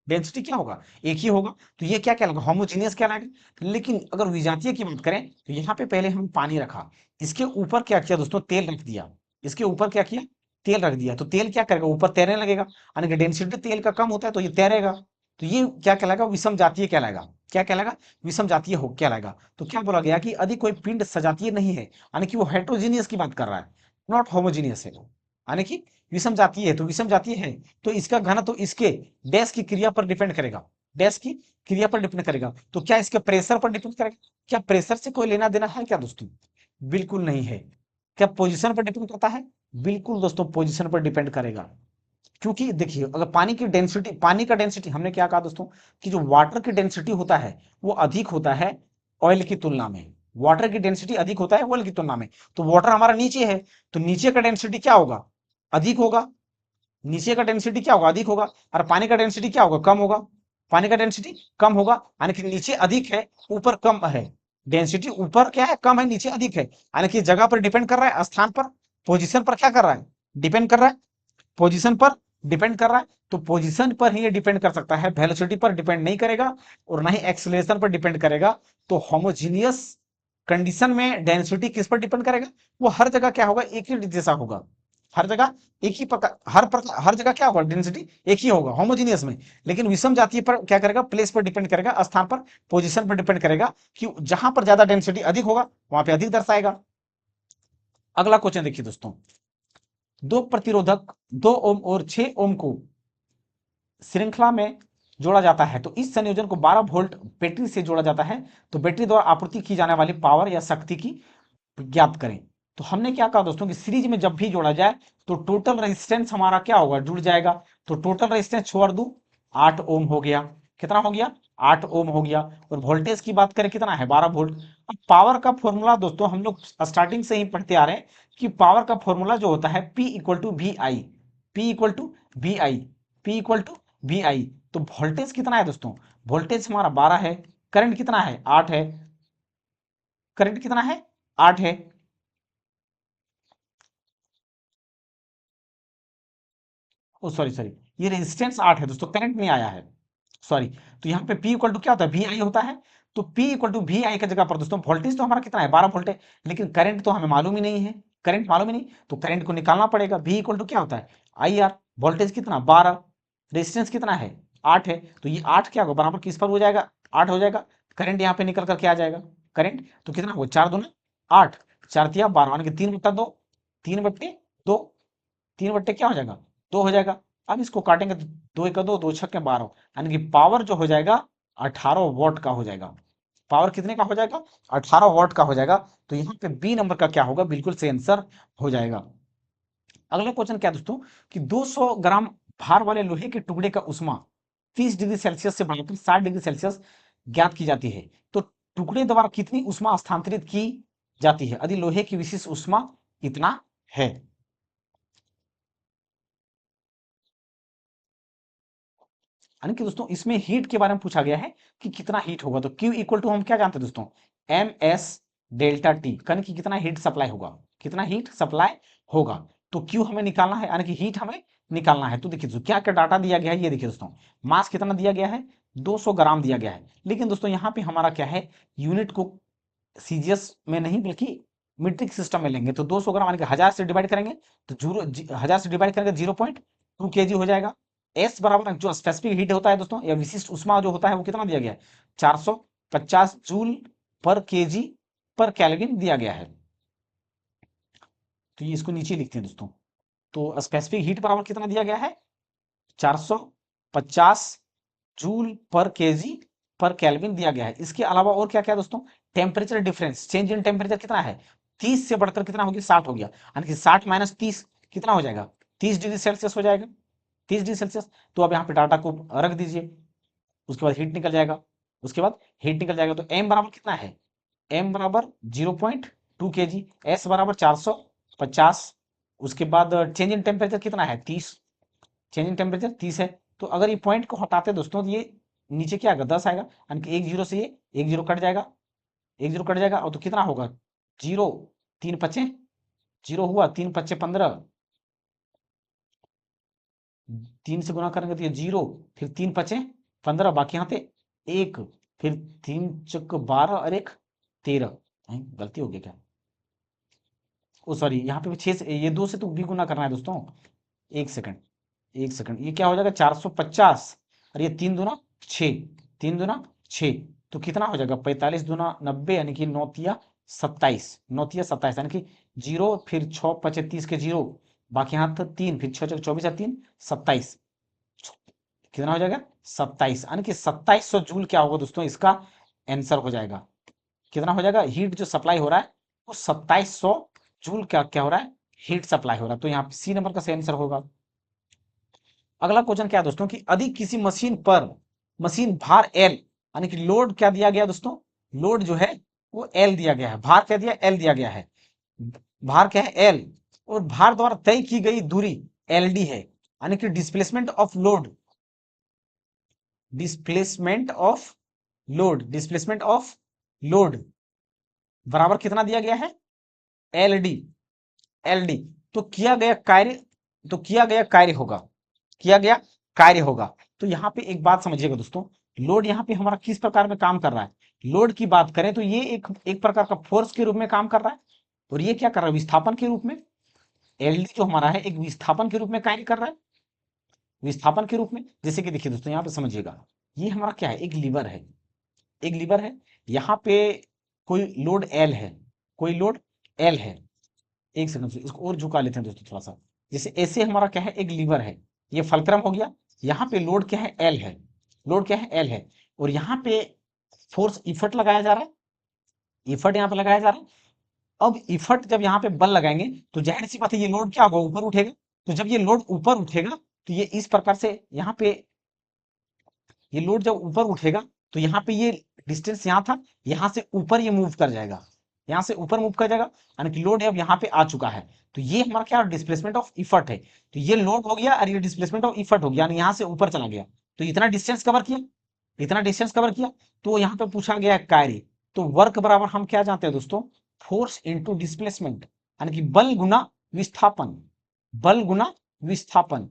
डेंसिटी क्या होगा, एक ही होगा। तो ये क्या कहलाएगा, होमोजीनियस कहलाएगा। लेकिन अगर विजातीय की बात करें तो यहाँ पे पहले हम पानी रखा, इसके ऊपर क्या किया दोस्तों, तेल रख दिया। इसके ऊपर क्या किया, तेल रख दिया। तो तेल क्या करेगा, ऊपर तैरने लगेगा, यानी कि डेंसिटी तेल का कम होता है तो ये तैरेगा। तो ये क्या कहलाएगा, विषम जातीय कहलाएगा। क्या कहलाएगा, विषम जातीय हो कहलाएगा। तो क्या बोला गया कि यदि कोई पिंड सजातीय नहीं है, यानी कि वो हेट्रोजीनियस की बात कर रहा है, नॉट होमोजीनियस है, यानी कि विषम जातीय है। तो विषम जातीय है तो इसका घनत्व इसके डैश की क्रिया पर डिपेंड करेगा, डैश की क्रिया पर डिपेंड करेगा। तो क्या इसके प्रेशर पर डिपेंड करेगा, क्या प्रेशर से कोई लेना देना है क्या दोस्तों, बिल्कुल नहीं है। क्या पोजीशन पर डिपेंड करता है, बिल्कुल दोस्तों पोजीशन पर डिपेंड करेगा। क्योंकि देखिए अगर पानी की डेंसिटी, पानी का डेंसिटी हमने क्या कहा दोस्तों, कि जो वाटर की डेंसिटी होता है वो अधिक होता है ऑयल की तुलना में। वाटर की डेंसिटी अधिक होता है ऑयल की तुलना में। तो वाटर हमारा नीचे है, तो नीचे का डेंसिटी क्या होगा, अधिक होगा। नीचे का डेंसिटी क्या होगा, अधिक होगा। और पानी का डेंसिटी क्या होगा, कम होगा। पानी का डेंसिटी कम होगा, यानी कि नीचे अधिक है ऊपर कम है। डेंसिटी ऊपर क्या है, कम है, नीचे अधिक है, यानी कि जगह पर डिपेंड कर रहा है, स्थान पर, पोजीशन पर क्या कर रहा है, डिपेंड कर रहा है, पोजीशन पर डिपेंड कर रहा है। तो पोजीशन पर ही ये डिपेंड कर सकता है, वेलोसिटी पर डिपेंड नहीं करेगा और ना ही एक्सेलरेशन पर डिपेंड करेगा। तो होमोजीनियस कंडीशन में डेंसिटी किस पर डिपेंड करेगा, वो हर जगह क्या होगा, एक ही जैसा होगा। हर जगह एक ही प्रकार, हर जगह क्या होगा, डेंसिटी एक ही होगा होमोजीनियस में। लेकिन विषम जातीय पर क्या करेगा, प्लेस पर डिपेंड करेगा, स्थान पर, पोजीशन पर डिपेंड करेगा, कि जहां पर ज्यादा डेंसिटी अधिक होगा वहां पे अधिक दर्शाएगा। अगला क्वेश्चन देखिए दोस्तों, दो प्रतिरोधक 2 ओम और 6 ओम को श्रृंखला में जोड़ा जाता है, तो इस संयोजन को 12 वोल्ट बैटरी से जोड़ा जाता है। तो बैटरी द्वारा आपूर्ति की जाने वाली पावर या शक्ति की ज्ञात करें। तो हमने क्या कहा दोस्तों कि सीरीज में जब भी जोड़ा जाए तो टोटल रेजिस्टेंस हमारा क्या होगा, जुड़ जाएगा। तो टोटल रेजिस्टेंस छोड़ दू 8 ओम हो गया, कितना हो गया, 8 ओम हो गया। और वोल्टेज की बात करें कितना है, 12 वोल्ट। अब पावर का फॉर्मूला दोस्तों हम लोग स्टार्टिंग से ही पढ़ते आ रहे हैं कि पावर का फॉर्मूला जो होता है P equal to V I, P equal to V I, P equal to V I. तो वोल्टेज कितना है दोस्तों, वोल्टेज हमारा 12 है, करंट कितना है 8 है, करंट कितना है 8 है। ओ सॉरी सॉरी, ये रेजिस्टेंस 8 है दोस्तों, करंट नहीं आया है, सॉरी। तो यहाँ पे P इक्वल टू क्या होता है, वी आई होता है। तो P इक्वल टू वी आई की जगह पर दोस्तों वोल्टेज तो हमारा कितना है 12 वोल्ट है, लेकिन करंट तो हमें मालूम ही नहीं है, करंट मालूम ही नहीं, तो करंट को निकालना पड़ेगा। V इक्वल टू क्या होता है आई आर, वोल्टेज कितना 12, रेजिस्टेंस कितना है 8 है। तो ये 8 क्या होगा, बराबर किस पर हो जाएगा, 8 हो जाएगा। करंट यहाँ पे निकल कर क्या आ जाएगा, करंट तो कितना होगा 4 दूना 8, 4 तिया 12, यानी कि 3/2, 3/2, 3 बट्टे क्या हो जाएगा, 2 हो जाएगा। अब इसको काटेंगे तो 2 1 2, 2 6 12, यानी कि पावर जो हो जाएगा 18 वॉट का हो जाएगा। पावर कितने का हो जाएगा, 18 वॉट का हो जाएगा। तो यहाँ पे बी नंबर का क्या होगा, बिल्कुल से आंसर हो जाएगा। अगला क्वेश्चन क्या दोस्तों, कि 200 ग्राम भार वाले लोहे के टुकड़े का उष्मा 30 डिग्री सेल्सियस से बढ़ाकर 60 डिग्री सेल्सियस ज्ञात की जाती है। तो टुकड़े द्वारा कितनी उष्मा स्थानांतरित की जाती है यदि लोहे की विशिष्ट उष्मा इतना है। यानी कि दोस्तों इसमें हीट के बारे में पूछा गया है कि कितना हीट होगा। तो Q इक्वल टू हम क्या जानते हैं दोस्तों, एम एस डेल्टा टी, यानी कि कितना हीट सप्लाई होगा, कितना हीट सप्लाई होगा। तो Q हमें निकालना है, यानी कि हीट हमें निकालना है। तो देखिए दोस्तों क्या क्या डाटा दिया गया है, ये देखिए दोस्तों, मास कितना दिया गया है 200 ग्राम दिया गया है। लेकिन दोस्तों यहाँ पे हमारा क्या है, यूनिट को सीजीएस में नहीं बल्कि मीट्रिक सिस्टम में लेंगे। तो 200 ग्राम यानी कि 1000 से डिवाइड करेंगे तो 1000 से डिवाइड करेंगे 0.2 kg हो जाएगा। एस बराबर जो स्पेसिफिक हीट होता है दोस्तों या विशिष्ट उष्मा जो होता है वो कितना दिया गया है, 450 जूल पर केजी पर केल्विन दिया गया है। तो ये इसको नीचे लिखते हैं दोस्तों। तो स्पेसिफिक हीट बराबर कितना दिया गया है, 450 जूल पर केजी पर केल्विन दिया गया है। इसके अलावा और क्या क्या दोस्तों, temperature difference, change in temperature कितना है, 30 से बढ़कर कितना हो गया 60 हो गया, यानी कि 60 माइनस 30 कितना हो जाएगा, 30 डिग्री सेल्सियस हो जाएगा, 30 डिग्री सेल्सियस। तो अब यहाँ पे डाटा को रख दीजिए, उसके बाद हीट निकल जाएगा, उसके बाद हीट निकल जाएगा। तो एम बराबर कितना है, एम बराबर 0.2 kg, एस बराबर 450 उसके बाद चेंज इन टेम्परेचर कितना है 30, चेंज इन टेम्परेचर 30 है। तो अगर ये पॉइंट को हटाते दोस्तों तो ये नीचे क्या आएगा 10 आएगा, यानी कि एक जीरो से ये एक जीरो कट जाएगा, एक जीरो कट जाएगा, और तो कितना होगा जीरो, तीन पच्चे जीरो हुआ, तीन पच्चे 15, तीन से गुना करेंगे तो ये जीरो, फिर तीन पचे 15, बाकी यहाँ पे एक, फिर तीन चक 12 और एक 13, गलती हो गई क्या, ओ सॉरी यहाँ पे 6 से, ये 2 से तो भी गुना करना है दोस्तों, एक सेकंड, एक सेकंड, ये क्या हो जाएगा 450, और ये तीन दूना 6, तीन दूना 6, तो कितना हो जाएगा 45 दूना 90, यानी कि नौतिया 27, नौतिया 27, यानी कि जीरो, फिर 6 पचे 30 के जीरो, बाकी यहाँ तो तीन, फिर 6 24 या 3 27, कितना हो जाएगा 27, यानी कि 2700 जूल क्या होगा दोस्तों, इसका आंसर हो जाएगा। कितना हो जाएगा, हीट जो सप्लाई हो रहा है वो 2700 जूल क्या क्या हो रहा है, हीट सप्लाई हो रहा है। तो यहाँ पे सी नंबर का सही आंसर होगा। अगला क्वेश्चन क्या है दोस्तों कि यदि किसी मशीन पर मशीन भार एल, यानी कि लोड क्या दिया गया दोस्तों, लोड जो है वो एल दिया गया है, भार क्या दिया एल दिया गया है, भार क्या है एल, और भार द्वारा तय की गई दूरी एल डी है, यानी कि displacement of load, displacement of load, displacement of load बराबर कितना दिया गया है एल डी, एल डी, तो किया गया कार्य, तो किया गया कार्य होगा, किया गया कार्य होगा। तो यहाँ पे एक बात समझिएगा दोस्तों, लोड यहाँ पे हमारा किस प्रकार में काम कर रहा है, लोड की बात करें तो ये एक एक प्रकार का फोर्स के रूप में काम कर रहा है, और ये क्या कर रहा है विस्थापन के रूप में, एलडी जो हमारा है एक विस्थापन के रूप में कार्य कर रहा है, विस्थापन के रूप में। जैसे कि देखिए दोस्तों यहाँ पे समझिएगा, ये हमारा क्या है एक लीवर है, एक लीवर है, यहाँ पे कोई लोड एल है, कोई लोड एल है, एक सेकंड से इसको और झुका लेते हैं दोस्तों थोड़ा सा, जैसे ऐसे हमारा क्या है एक लीवर है, ये फलक्रम हो गया, यहाँ पे लोड क्या है एल है, लोड क्या है एल है, और यहाँ पे फोर्स इफर्ट लगाया जा रहा है, इफर्ट यहाँ पे लगाया जा रहा है। अब इफर्ट जब यहाँ पे बल लगाएंगे तो जाहिर सी बात है ये लोड क्या होगा ऊपर उठेगा, तो जब ये लोड ऊपर उठेगा तो ये इस प्रकार से यहाँ पे, ये लोड जब ऊपर उठेगा तो यहाँ पे ये डिस्टेंस यहाँ था, यहाँ से ऊपर ये मूव कर जाएगा, यहाँ से ऊपर मूव कर जाएगा, यानी कि लोड अब यहाँ पे आ चुका है, तो ये हमारा क्या डिस्प्लेसमेंट ऑफ इफर्ट है, तो ये लोड हो गया और ये डिस्प्लेसमेंट ऑफ इफर्ट हो गया, यानी यहाँ से ऊपर चला गया, तो इतना डिस्टेंस कवर किया, इतना डिस्टेंस कवर किया। तो यहाँ पे पूछा गया है कार्य, तो वर्क बराबर हम क्या जानते हैं दोस्तों, फोर्स इंटू डिस्प्लेसमेंट, यानी कि बल गुना विस्थापन, बल गुना विस्थापन,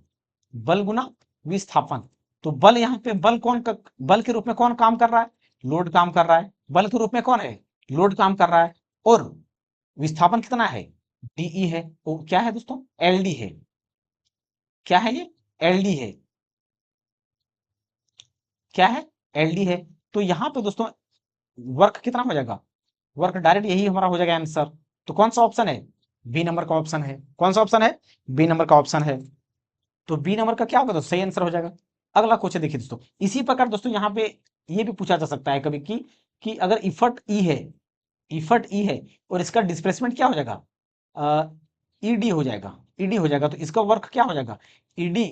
बल गुना विस्थापन। तो बल यहाँ पे बल बल के रूप में कौन काम कर रहा है, लोड काम कर रहा है, बल के रूप में कौन है लोड काम कर रहा है, और विस्थापन कितना है डीई है, वो क्या है दोस्तों एलडी है, क्या है ये एलडी है, क्या है एलडी है। तो यहाँ पे दोस्तों वर्क कितना हो जाएगा, वर्क डायरेक्ट यही हमारा हो जाएगा आंसर। तो कौन सा ऑप्शन है, बी नंबर का ऑप्शन है, कौन सा ऑप्शन है बी नंबर का ऑप्शन है। तो बी नंबर का क्या होगा तो सही आंसर हो जाएगा। अगला क्वेश्चन देखिए दोस्तों, इसी प्रकार दोस्तों यहाँ पे ये भी पूछा जा सकता है कभी कि अगर इफर्ट ई है, इफर्ट ई है, और इसका डिस्प्लेसमेंट क्या हो जाएगा ईडी हो जाएगा, ईडी हो जाएगा, तो इसका वर्क क्या हो जाएगा ईडी,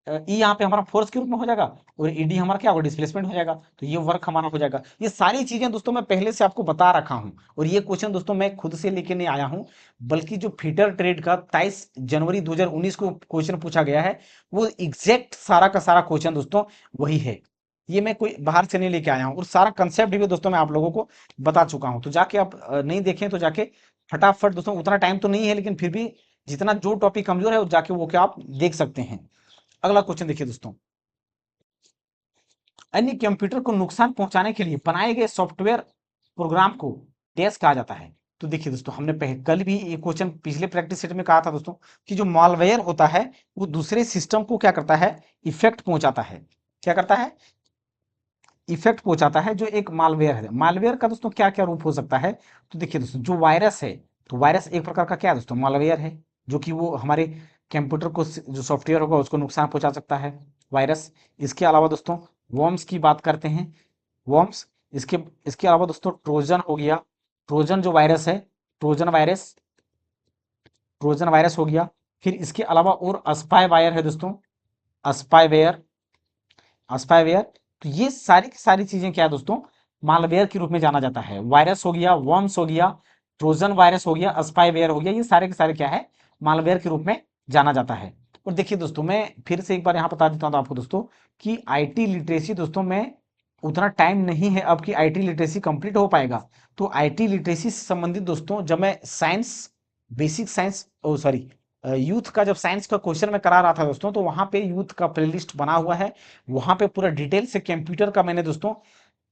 ई यहाँ पे हमारा फोर्स के रूप में हो जाएगा, और ईडी हमारा क्या होगा डिस्प्लेसमेंट हो जाएगा, तो ये वर्क हमारा हो जाएगा। ये सारी चीजें दोस्तों मैं पहले से आपको बता रखा हूं, और ये क्वेश्चन दोस्तों मैं खुद से लेके नहीं आया हूं, बल्कि जो फीटर ट्रेड का 23 जनवरी 2019 को क्वेश्चन पूछा गया है, वो एग्जैक्ट सारा का सारा क्वेश्चन दोस्तों वही है। ये मैं कोई बाहर से नहीं लेके आया हूँ, और सारा कंसेप्ट भी दोस्तों मैं आप लोगों को बता चुका हूँ। तो जाके आप नहीं देखें तो जाके फटाफट दोस्तों, उतना टाइम तो नहीं है लेकिन फिर भी जितना जो टॉपिक कमजोर है वो जाके वो क्या आप देख सकते हैं। अगला क्वेश्चन देखिए दोस्तों, अन्य कंप्यूटर को नुकसान पहुंचाने के लिए बनाए गए सॉफ्टवेयर प्रोग्राम को डैश कहा जाता है। तो देखिए दोस्तों, हमने कल भी ये क्वेश्चन पिछले प्रैक्टिस सेट में कहा था दोस्तों कि जो मालवेयर होता है वो दूसरे सिस्टम को क्या करता है इफेक्ट पहुंचाता है, क्या करता है इफेक्ट पहुंचाता है। जो एक मालवेयर है, मालवेयर का दोस्तों क्या क्या रूप हो सकता है, तो देखिए दोस्तों जो वायरस है, तो वायरस एक प्रकार का क्या है दोस्तों मालवेयर है, जो कि वो हमारे कंप्यूटर को जो सॉफ्टवेयर होगा उसको नुकसान पहुंचा सकता है वायरस। इसके अलावा दोस्तों वॉर्म्स की बात करते हैं, वॉर्म्स, इसके इसके अलावा दोस्तों ट्रोजन हो गया, ट्रोजन जो वायरस है, ट्रोजन वायरस, ट्रोजन वायरस हो गया। फिर इसके अलावा और स्पाई वायर है दोस्तों, स्पाईवेयर, स्पाईवेयर। तो ये सारी की सारी चीजें क्या है दोस्तों मालवेयर के रूप में जाना जाता है। वायरस हो गया, वर्म्स हो गया, ट्रोजन वायरस हो गया, स्पाईवेयर हो गया, ये सारे के सारे क्या है मालवेयर के रूप में जाना जाता है। और देखिए दोस्तों, मैं फिर से एक बार यहाँ बता देता हूँ आपको दोस्तों कि आईटी लिटरेसी दोस्तों में उतना टाइम नहीं है अब कि आईटी लिटरेसी कंप्लीट हो पाएगा। तो आईटी लिटरेसी से संबंधित दोस्तों जब मैं साइंस, बेसिक साइंस, ओ सॉरी, यूथ का जब साइंस का क्वेश्चन मैं करा रहा था दोस्तों, तो वहां पे यूथ का प्लेलिस्ट बना हुआ है। वहां पे पूरा डिटेल से कंप्यूटर का मैंने दोस्तों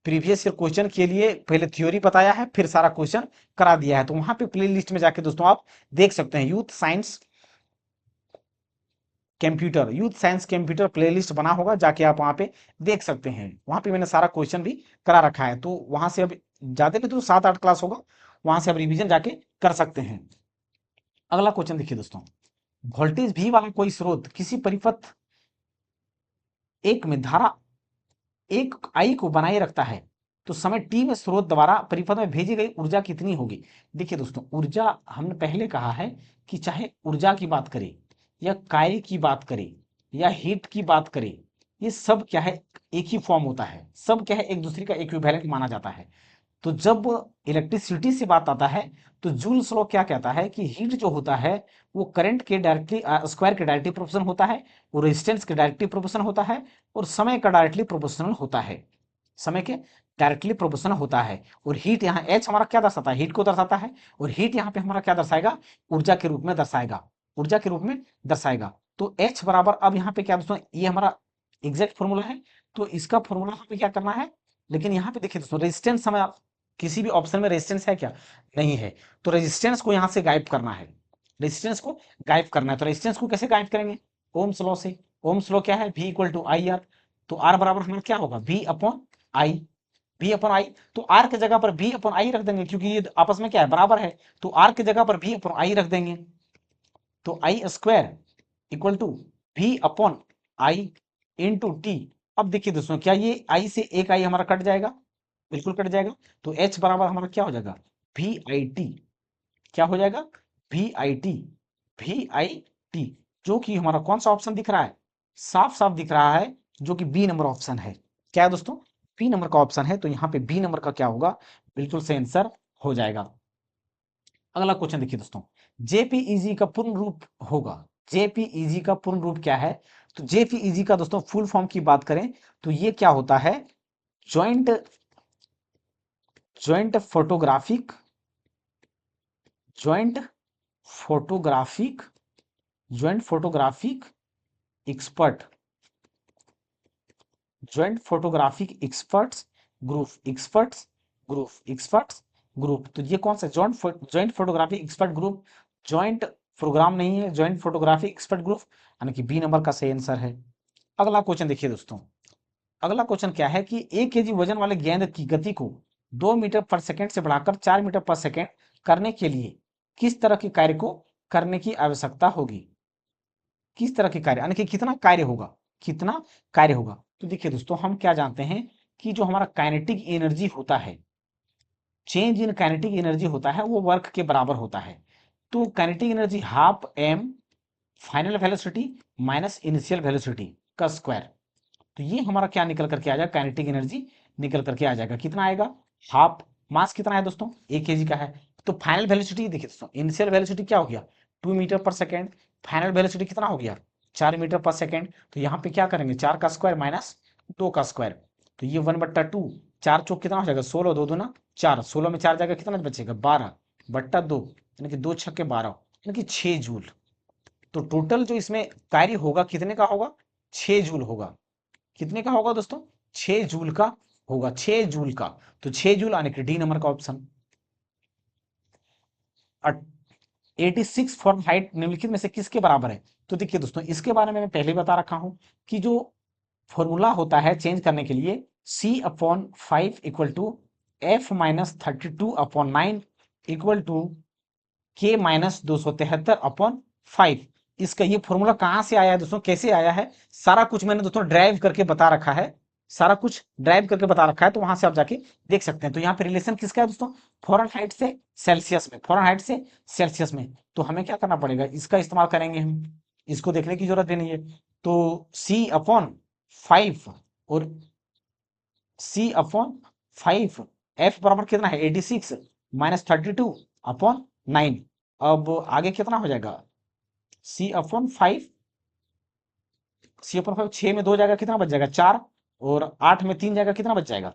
प्रीवियस ईयर क्वेश्चन के लिए पहले थ्योरी बताया है, फिर सारा क्वेश्चन करा दिया है। तो वहां पे प्ले लिस्ट में जाके दोस्तों आप देख सकते हैं, youth science computer, youth science computer playlist बना होगा, जाके आप वहां पे देख सकते हैं। वहां पे मैंने सारा क्वेश्चन भी करा रखा है। तो वहां से अब ज्यादा नहीं तो 7-8 क्लास होगा, वहां से आप रिवीजन जाके कर सकते हैं। अगला क्वेश्चन देखिए दोस्तों, वोल्टेज V वाला कोई स्रोत किसी परिपथ एक में धारा एक आई को बनाए रखता है, तो समय टी में स्रोत द्वारा परिपथ में भेजी गई ऊर्जा कितनी होगी। देखिए दोस्तों, ऊर्जा हमने पहले कहा है कि चाहे ऊर्जा की बात करें या कार्य की बात करें या हीट की बात करें, ये सब क्या है, एक ही फॉर्म होता है, सब क्या है, एक दूसरे का इक्विवेलेंट माना जाता है। तो जब इलेक्ट्रिसिटी से बात आता है, तो जूल्स लॉ क्या कहता है कि हीट जो होता है वो करंट के डायरेक्टली स्क्वायर के डायरेक्टली प्रोपोर्शनल होता है, वो रेजिस्टेंस के डायरेक्टली प्रोपोर्शनल होता है, और समय का डायरेक्टली प्रोपोर्शनल होता है, समय के डायरेक्टली प्रोपोर्शनल होता है। और हीट यहाँ एच हमारा क्या दर्शाता है, हीट को दर्शाता है। और हीट यहाँ पे हमारा क्या दर्शाएगा, ऊर्जा के रूप में दर्शाएगा, ऊर्जा के रूप में दर्शाएगा। तो एच बराबर, अब यहाँ पे क्या दोस्तों, ये हमारा एग्जैक्ट फॉर्मूला है, तो इसका फॉर्मूला यहाँ पे क्या करना है। लेकिन यहाँ पे देखिए दोस्तों, रेजिस्टेंस हमें किसी भी ऑप्शन में रेजिस्टेंस है क्या, नहीं है। तो रेजिस्टेंस को यहाँ से गायब करना है, रेजिस्टेंस को गायब करना है। तो रेजिस्टेंस को कैसे गायब करेंगे, ओम्स लॉ से। ओम्स लॉ क्या है, V equal to i r. तो आर बराबर हमारा क्या होगा, V upon i, V upon i. तो आर की जगह पर V अपॉन आई रख देंगे, क्योंकि ये आपस में क्या है, बराबर है। तो आर की जगह पर V अपॉन आई रख देंगे, तो I square equal to V upon I into T. अब देखिए दोस्तों, क्या ये आई से एक आई हमारा कट जाएगा, बिल्कुल कट जाएगा। तो H बराबर हमारा क्या हो जाएगा, वी आई टी। क्या हो जाएगा, v i t, v i t, जो कि हमारा कौन सा ऑप्शन दिख रहा है, साफ साफ दिख रहा है, जो कि बी नंबर ऑप्शन है। क्या है दोस्तों, बी नंबर का ऑप्शन है। तो यहाँ पे बी नंबर का क्या होगा, बिल्कुल से आंसर हो जाएगा। अगला क्वेश्चन देखिए दोस्तों, जेपीईजी का पूर्ण रूप होगा, जेपीईजी का पूर्ण रूप क्या है। तो जेपीईजी का दोस्तों फुल फॉर्म की बात करें तो ये क्या होता है, joint joint photographic, joint photographic, joint photographic expert, joint photographic experts group, experts group, experts group. तो ये कौन सा joint photographic expert group, joint program नहीं है, ज्वाइंट फोटोग्राफिक एक्सपर्ट ग्रुप, यानी कि बी नंबर का सही आंसर है। अगला क्वेश्चन देखिए दोस्तों, अगला क्वेश्चन क्या है कि 1 kg वजन वाले गेंद की गति को 2 मीटर पर सेकेंड से बढ़ाकर 4 मीटर पर सेकेंड करने के लिए किस तरह के कार्य को करने की आवश्यकता होगी, किस तरह के कार्य, यानी कि कितना कार्य होगा, कितना कार्य होगा। तो देखिए दोस्तों, हम क्या जानते हैं कि जो हमारा काइनेटिक एनर्जी होता है, चेंज इन काइनेटिक एनर्जी होता है, वो वर्क के बराबर होता है। तो kinetic energy half m final velocity minus initial velocity का स्क्वायर। तो ये हमारा क्या निकल करके आ जाएगा, काइनेटिक एनर्जी निकल करके आ जाएगा। कितना आएगा, हाफ, मास कितना है दोस्तों, 1 kg का है। तो फाइनल वेलोसिटी देखिए दोस्तों, इनिशियल वेलोसिटी क्या हो गया, 2 मीटर पर सेकेंड, फाइनल वेलोसिटी कितना हो गया, 4 मीटर पर सेकेंड। तो यहाँ पे क्या करेंगे, 4 का स्क्वायर माइनस 2 का स्क्वायर। तो ये 1/2, 4 चौक कितना हो जाएगा, 16, 2 दूना 4, 16 में 4 जाएगा, कितना बचेगा, 12/2, यानी कि 2 छक्के 12, यानी कि 6 जूल। तो टोटल जो इसमें कार्य होगा कितने का होगा, 6 जूल होगा। कितने का होगा दोस्तों, 6 जूल का होगा, 6 जूल का। तो 6 जूल आने के डी नंबर का ऑप्शन। 86 फॉरेनहाइट निम्नलिखित में से किसके बराबर है। तो देखिए दोस्तों, इसके बारे में मैं पहले बता रखा हूं कि जो फॉर्मूला होता है चेंज करने के लिए, C/5 equal to F-32/9 equal to K-273/5। इसका ये फॉर्मूला कहां से आया है दोस्तों, कैसे आया है, सारा कुछ मैंने दोस्तों ड्राइव करके बता रखा है, सारा कुछ ड्राइव करके बता रखा है। तो वहां से आप जाके देख सकते हैं। तो यहाँ पे रिलेशन किसका है दोस्तों, फॉरेनहाइट से सेल्सियस में, फॉरेनहाइट से सेल्सियस में। तो हमें क्या करना पड़ेगा, इसका इस्तेमाल करेंगे हम, इसको देखने की जरूरत भी नहीं है। तो C/5 और C/5, F बराबर कितना है, 86 माइनस 32/9। अब आगे कितना हो जाएगा, C/5, C/5 6 में 2 जाएगा, कितना बच जाएगा 4, और 8 में 3 जाएगा, कितना बच जाएगा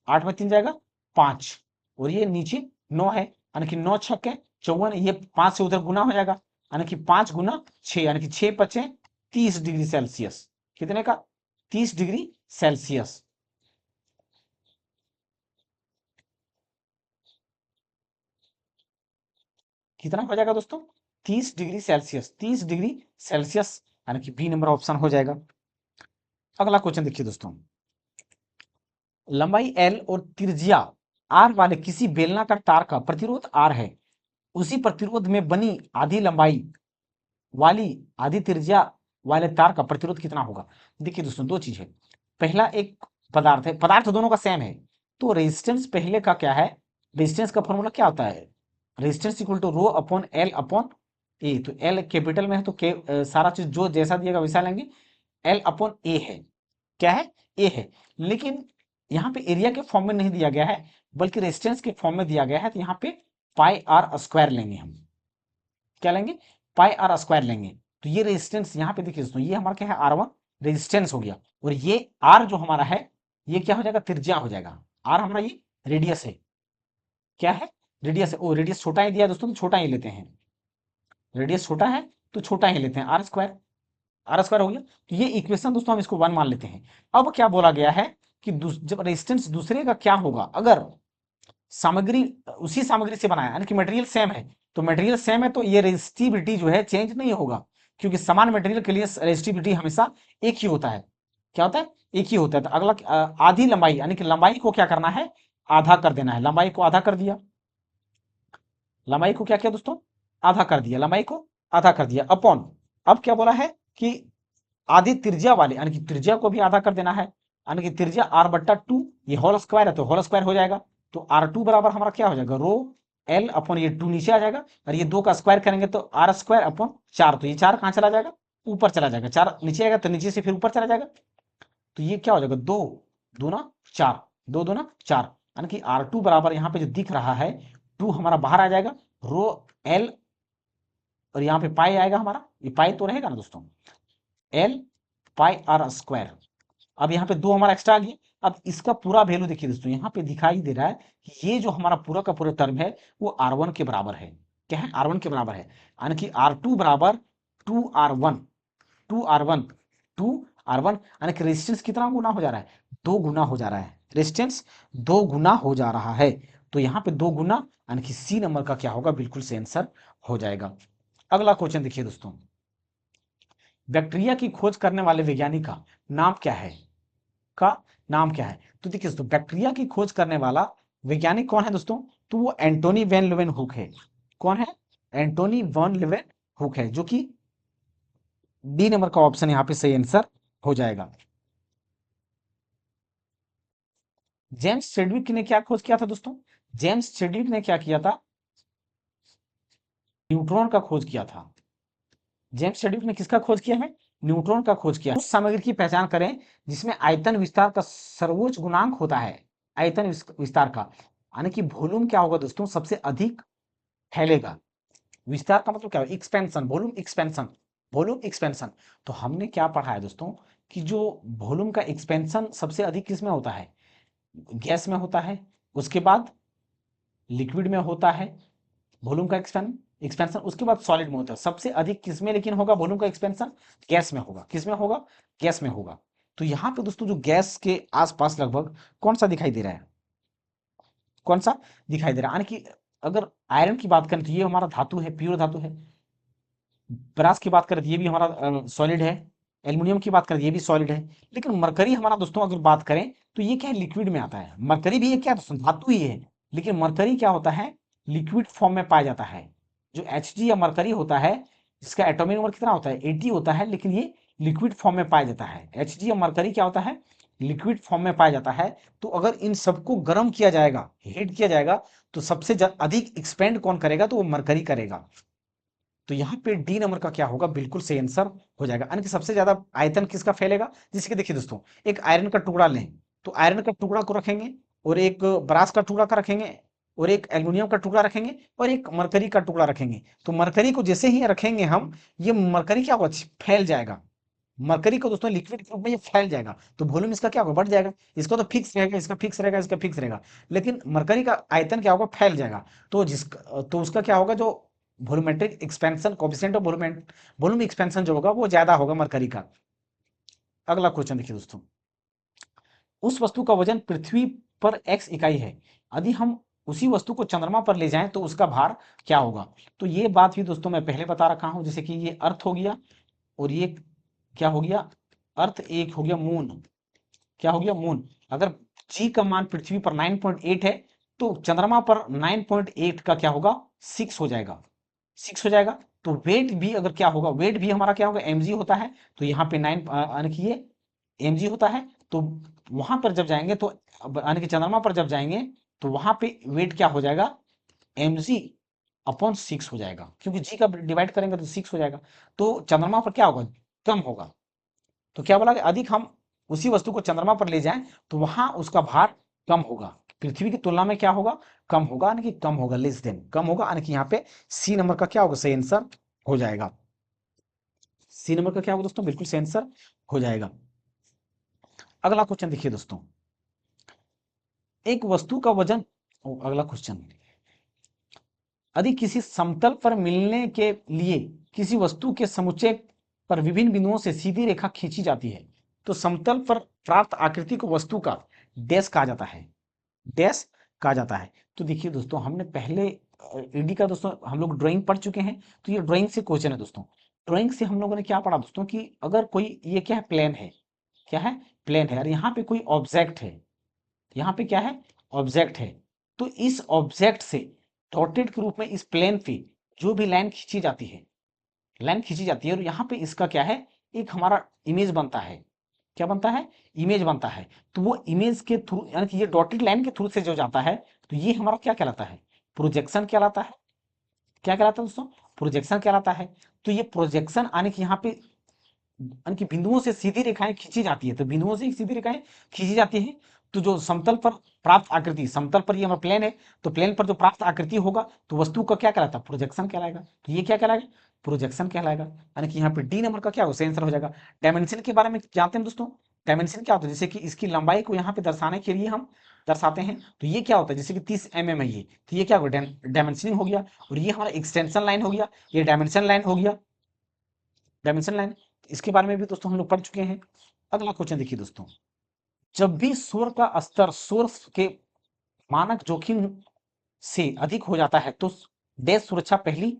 8 में 3 जाएगा 5, और ये नीचे 9 है, यानी कि 9 छक्के 54, ये 5 से उधर गुना हो जाएगा, यानी कि 5 गुना 6, यानी कि 6 पचे 30 डिग्री सेल्सियस, कितने का 30 डिग्री सेल्सियस। कितना हो जाएगा दोस्तों 30 डिग्री सेल्सियस, 30 डिग्री सेल्सियस, यानी कि बी नंबर ऑप्शन हो जाएगा। अगला क्वेश्चन देखिए दोस्तों, लंबाई L और त्रिज्या R वाले किसी बेलनाकार तार का प्रतिरोध R है, उसी प्रतिरोध में बनी आधी लंबाई वाली आधी त्रिज्या वाले तार का प्रतिरोध कितना होगा। देखिए दोस्तों दो चीज है, पहला एक पदार्थ है, पदार्थ दोनों का सेम है, तो रेजिस्टेंस पहले का क्या है, रेजिस्टेंस का फॉर्मूला क्या होता है, resistance equal to rho upon L upon A, तो एल कैपिटल में है तो सारा चीज जो जैसा दिएगा वैसा लेंगे, एल अपॉन ए है, क्या है ए है, लेकिन यहाँ पे एरिया के फॉर्म में नहीं दिया गया है बल्कि रेजिस्टेंस के फॉर्म में दिया गया है, तो यहाँ पे पाई आर स्क्वायर लेंगे हम, क्या लेंगे पाई आर स्क्वायर लेंगे। तो ये रेजिस्टेंस यहाँ पे देखिए दोस्तों, ये हमारा क्या है R1 रेजिस्टेंस हो गया, और ये R जो हमारा है ये क्या हो जाएगा त्रिज्या हो जाएगा, R हमारा ये रेडियस है, क्या है रेडियस है, ओ रेडियस छोटा ही दिया दोस्तों तो छोटा ही लेते हैं, रेडियस छोटा है तो छोटा ही लेते हैं, आर स्क्वायर, आर स्क्वायर हो गया। तो ये इक्वेशन दोस्तों हम इसको 1 मान लेते हैं। अब क्या बोला गया है कि जब रेजिस्टेंस दूसरे का क्या होगा, अगर सामग्री उसी सामग्री से बनाया यानी कि मटेरियल सेम है, तो मटेरियल सेम है तो ये रेजिस्टिविटी जो है चेंज नहीं होगा, क्योंकि समान मटेरियल के लिए रेजिस्टिविटी हमेशा एक ही होता है, क्या होता है एक ही होता है। तो अगला आधी लंबाई यानी कि लंबाई को क्या करना है आधा कर देना है, लंबाई को आधा कर दिया, लंबाई को क्या किया दोस्तों आधा कर दिया, लंबाई को आधा कर दिया अपॉन, अब क्या बोला है कि आधी त्रिज्या वाले यानी कि त्रिज्या को भी आधा कर देना है, यानी कि त्रिज्या R/2, ये होल स्क्वायर है तो होल स्क्वायर हो जाएगा, तो R2 बराबर हमारा क्या हो जाएगा रो एल अपॉन ये 2 नीचे आ जाएगा, और ये 2 का स्क्वायर करेंगे तो R स्क्वायर अपॉन 4, तो ये 4 कहाँ चला जाएगा ऊपर चला जाएगा, 4 नीचे आएगा तो नीचे से फिर ऊपर चला जाएगा, तो ये क्या हो जाएगा 2 दूना 4, 2 दूना 4, यानी कि R2 बराबर यहाँ पे जो दिख रहा है 2 हमारा बाहर आ जाएगा, रो एल और यहाँ पे पाई आएगा हमारा, ये पाई तो रहेगा ना दोस्तों, एल पाई आर स्क्वायर। अब यहाँ पे 2 हमारा एक्स्ट्रा आ गया, अब इसका पूरा वैल्यू देखिए दोस्तों, यहाँ पे दिखाई दे रहा है कि ये जो हमारा पूरा का पूरा टर्म है वो R1 के बराबर है, क्या है R1 के बराबर है, यानी कि R2 बराबर 2R1, 2R1, 2R1, यानी कि रेजिस्टेंस कितना गुना हो जा रहा है 2 गुना हो जा रहा है, रेजिस्टेंस 2 गुना हो जा रहा है, तो यहाँ पे 2 गुना, यानी कि सी नंबर का क्या होगा बिल्कुल से आंसर हो जाएगा। अगला क्वेश्चन देखिए दोस्तों, बैक्टीरिया की खोज करने वाले वैज्ञानिक का नाम क्या है, का नाम क्या है। तो देखिए दोस्तों बैक्टीरिया की खोज करने वाला वैज्ञानिक कौन है दोस्तों, तो वो एंटोनी वैन लीeuwenhoek है, कौन है एंटोनी वैन लीeuwenhoek है, जो कि डी नंबर का ऑप्शन यहाँ पे सही आंसर हो जाएगा। जेम्स चैडविक ने क्या खोज किया था दोस्तों, जेम्स चैडविक ने क्या किया था न्यूट्रॉन का खोज किया था, जेम्स चैडविक ने किसका खोज किया है न्यूट्रॉन का खोज किया। उस सामग्री की पहचान करें जिसमें आयतन विस्तार का सर्वोच्च गुणांक होता है, आयतन विस्तार का, यानी कि वॉल्यूम क्या होगा दोस्तों सबसे अधिक फैलेगा, विस्तार का मतलब क्या है expansion, volume expansion, volume expansion. तो हमने क्या पढ़ा है दोस्तों कि जो वॉल्यूम का एक्सपेंशन सबसे अधिक किस में होता है गैस में होता है, उसके बाद लिक्विड में होता है वॉल्यूम का एक्सपेंशन, उसके बाद सॉलिड में होता है, सबसे अधिक किसमें लेकिन होगा वॉल्यूम का एक्सपेंशन गैस में होगा, किसमें होगा गैस में होगा। तो यहाँ पे दोस्तों जो गैस के आसपास लगभग कौन सा दिखाई दे रहा है, कौन सा दिखाई दे रहा है, यानी कि अगर आयरन की बात करें तो ये हमारा धातु है, प्योर धातु है, ब्रास की बात करें तो ये भी हमारा सॉलिड है, एल्युमिनियम की बात करें तो ये भी सॉलिड है, लेकिन मरकरी हमारा दोस्तों अगर बात करें तो ये क्या है लिक्विड में आता है, मरकरी भी ये क्या दोस्तों धातु ही है, लेकिन मरकरी क्या होता है लिक्विड फॉर्म में पाया जाता है। जो Hg या मरकरी होता है इसका एटॉमिक नंबर कितना होता है 80 होता है, लेकिन ये लिक्विड फॉर्म में पाया जाता है, Hg या मरकरी क्या होता है लिक्विड फॉर्म में पाया जाता है। तो अगर इन सबको गर्म किया जाएगा हीट किया जाएगा तो सबसे अधिक एक्सपेंड कौन करेगा तो वो मरकरी करेगा, तो यहाँ पे डी नंबर का क्या होगा बिल्कुल सही आंसर हो जाएगा, यानी कि सबसे ज्यादा आयतन किसका फैलेगा, जैसे कि देखिए दोस्तों एक आयरन का टुकड़ा लें तो आयरन का टुकड़ा को रखेंगे और एक ब्रास का टुकड़ा का रखेंगे, और एक एल्युमिनियम का टुकड़ा रखेंगे और एक मरकरी का टुकड़ा रखेंगे। तो मरकरी को जैसे ही रखेंगे हम, ये मरकरी क्या होगा, फैल जाएगा। मरकरी को दोस्तों लिक्विड के रूप में ये फैल जाएगा, तो वॉल्यूम इसका क्या होगा, बढ़ जाएगा। इसका तो फिक्स रहेगा, इसका फिक्स रहेगा, इसका फिक्स रहेगा, लेकिन मरकरी का आयतन क्या होगा, फैल जाएगा। तो उसका क्या होगा, जो volumetric expansion coefficient of volume expansion जो होगा वो ज्यादा होगा मरकरी का। अगला क्वेश्चन देखिए दोस्तों, उस वस्तु का वजन पृथ्वी पर x इकाई है, यदि हम उसी वस्तु को चंद्रमा पर ले जाएं तो उसका भार क्या होगा। तो ये बात भी दोस्तों मैं पहले बता रखा हूं, जैसे कि ये अर्थ हो गया और ये क्या हो गया, अर्थ, एक हो गया मून, क्या हो गया, मून। अगर जी का मान पृथ्वी पर 9.8 है तो चंद्रमा पर 9.8 का क्या होगा, 6 हो जाएगा, 6 हो जाएगा। तो वेट भी अगर क्या होगा, वेट भी हमारा क्या होगा, mg होता है। तो यहाँ पे 9 यानी कि ये mg होता है। तो वहां पर जब जाएंगे तो यानी कि चंद्रमा पर जब जाएंगे तो वहां पे वेट क्या हो जाएगा, mg अपॉन 6 हो जाएगा, क्योंकि g का डिवाइड करेंगे तो 6 हो जाएगा। तो चंद्रमा पर क्या होगा, कम होगा। तो क्या बोला कि अधिक हम उसी वस्तु को चंद्रमा पर ले जाएं तो वहां उसका भार कम होगा, पृथ्वी की तुलना में क्या होगा, कम होगा, यानी कि कम होगा, लेस देन, कम होगा, यानी कि यहाँ पे सी नंबर का क्या होगा, सही आंसर हो जाएगा। सी नंबर का क्या होगा दोस्तों, बिल्कुल सही आंसर हो जाएगा। अगला क्वेश्चन देखिए दोस्तों, एक वस्तु का वजन, अगला क्वेश्चन, यदि किसी समतल पर मिलने के लिए किसी वस्तु के समुच्चय पर विभिन्न बिंदुओं से सीधी रेखा खींची जाती है तो समतल पर प्राप्त आकृति को वस्तु का डैश कहा जाता है, डैश कहा जाता है। तो देखिए दोस्तों, हमने पहले ईडी का दोस्तों हम लोग ड्राइंग पढ़ चुके हैं, तो ये ड्राइंग से क्वेश्चन है दोस्तों। ड्राइंग से हम लोगों ने क्या पढ़ा दोस्तों, कि अगर कोई, ये क्या है, प्लेन है, क्या है, प्लेन है, और यहाँ पे कोई ऑब्जेक्ट है, यहाँ पे क्या है, ऑब्जेक्ट है। तो इस ऑब्जेक्ट से डॉटेड के रूप में इस प्लेन पे जो भी लाइन खींची जाती है, लाइन खींची जाती है, और यहाँ पे इसका क्या है, एक हमारा इमेज बनता है, क्या बनता है, इमेज बनता है। तो वो इमेज के थ्रू, यानी कि ये डॉटेड लाइन के थ्रू से जो जाता है, तो ये हमारा क्या कहलाता है, प्रोजेक्शन कहलाता है। क्या कहलाता है दोस्तों, प्रोजेक्शन कहलाता है। तो ये प्रोजेक्शन आने की यहाँ पे यानी कि बिंदुओं से सीधी रेखाएं खींची जाती है, तो बिंदुओं से सीधी रेखाएं खींची जाती है। तो जो समतल पर प्राप्त आकृति, समतल पर ये हमारा प्लेन है, तो प्लेन पर जो प्राप्त आकृति होगा तो वस्तु का क्या कहलाता है, प्रोजेक्शन कहलाएगा। तो ये क्या कहलाएगा, प्रोजेक्शन कहलाएगा, यानी कि यहाँ पे डी नंबर का क्या हो, आंसर हो जाएगा। डायमेंशन के बारे में जानते हैं दोस्तों, डायमेंशन क्या होता है, जैसे कि इसकी लंबाई को यहाँ पे दर्शाने के लिए हम दर्शाते हैं, तो ये क्या होता है, जैसे कि 30 mm है ये, तो ये क्या होगा, डायमेंशनिंग हो गया। और ये हमारा एक्सटेंशन लाइन हो गया, ये डायमेंशन लाइन हो गया, डायमेंशन लाइन। इसके बारे में भी दोस्तों हम लोग पढ़ चुके हैं। अगला क्वेश्चन देखिए दोस्तों, जब भी शोर का स्तर शोर के मानक जोखिम से अधिक हो जाता है तो डैश सुरक्षा पहली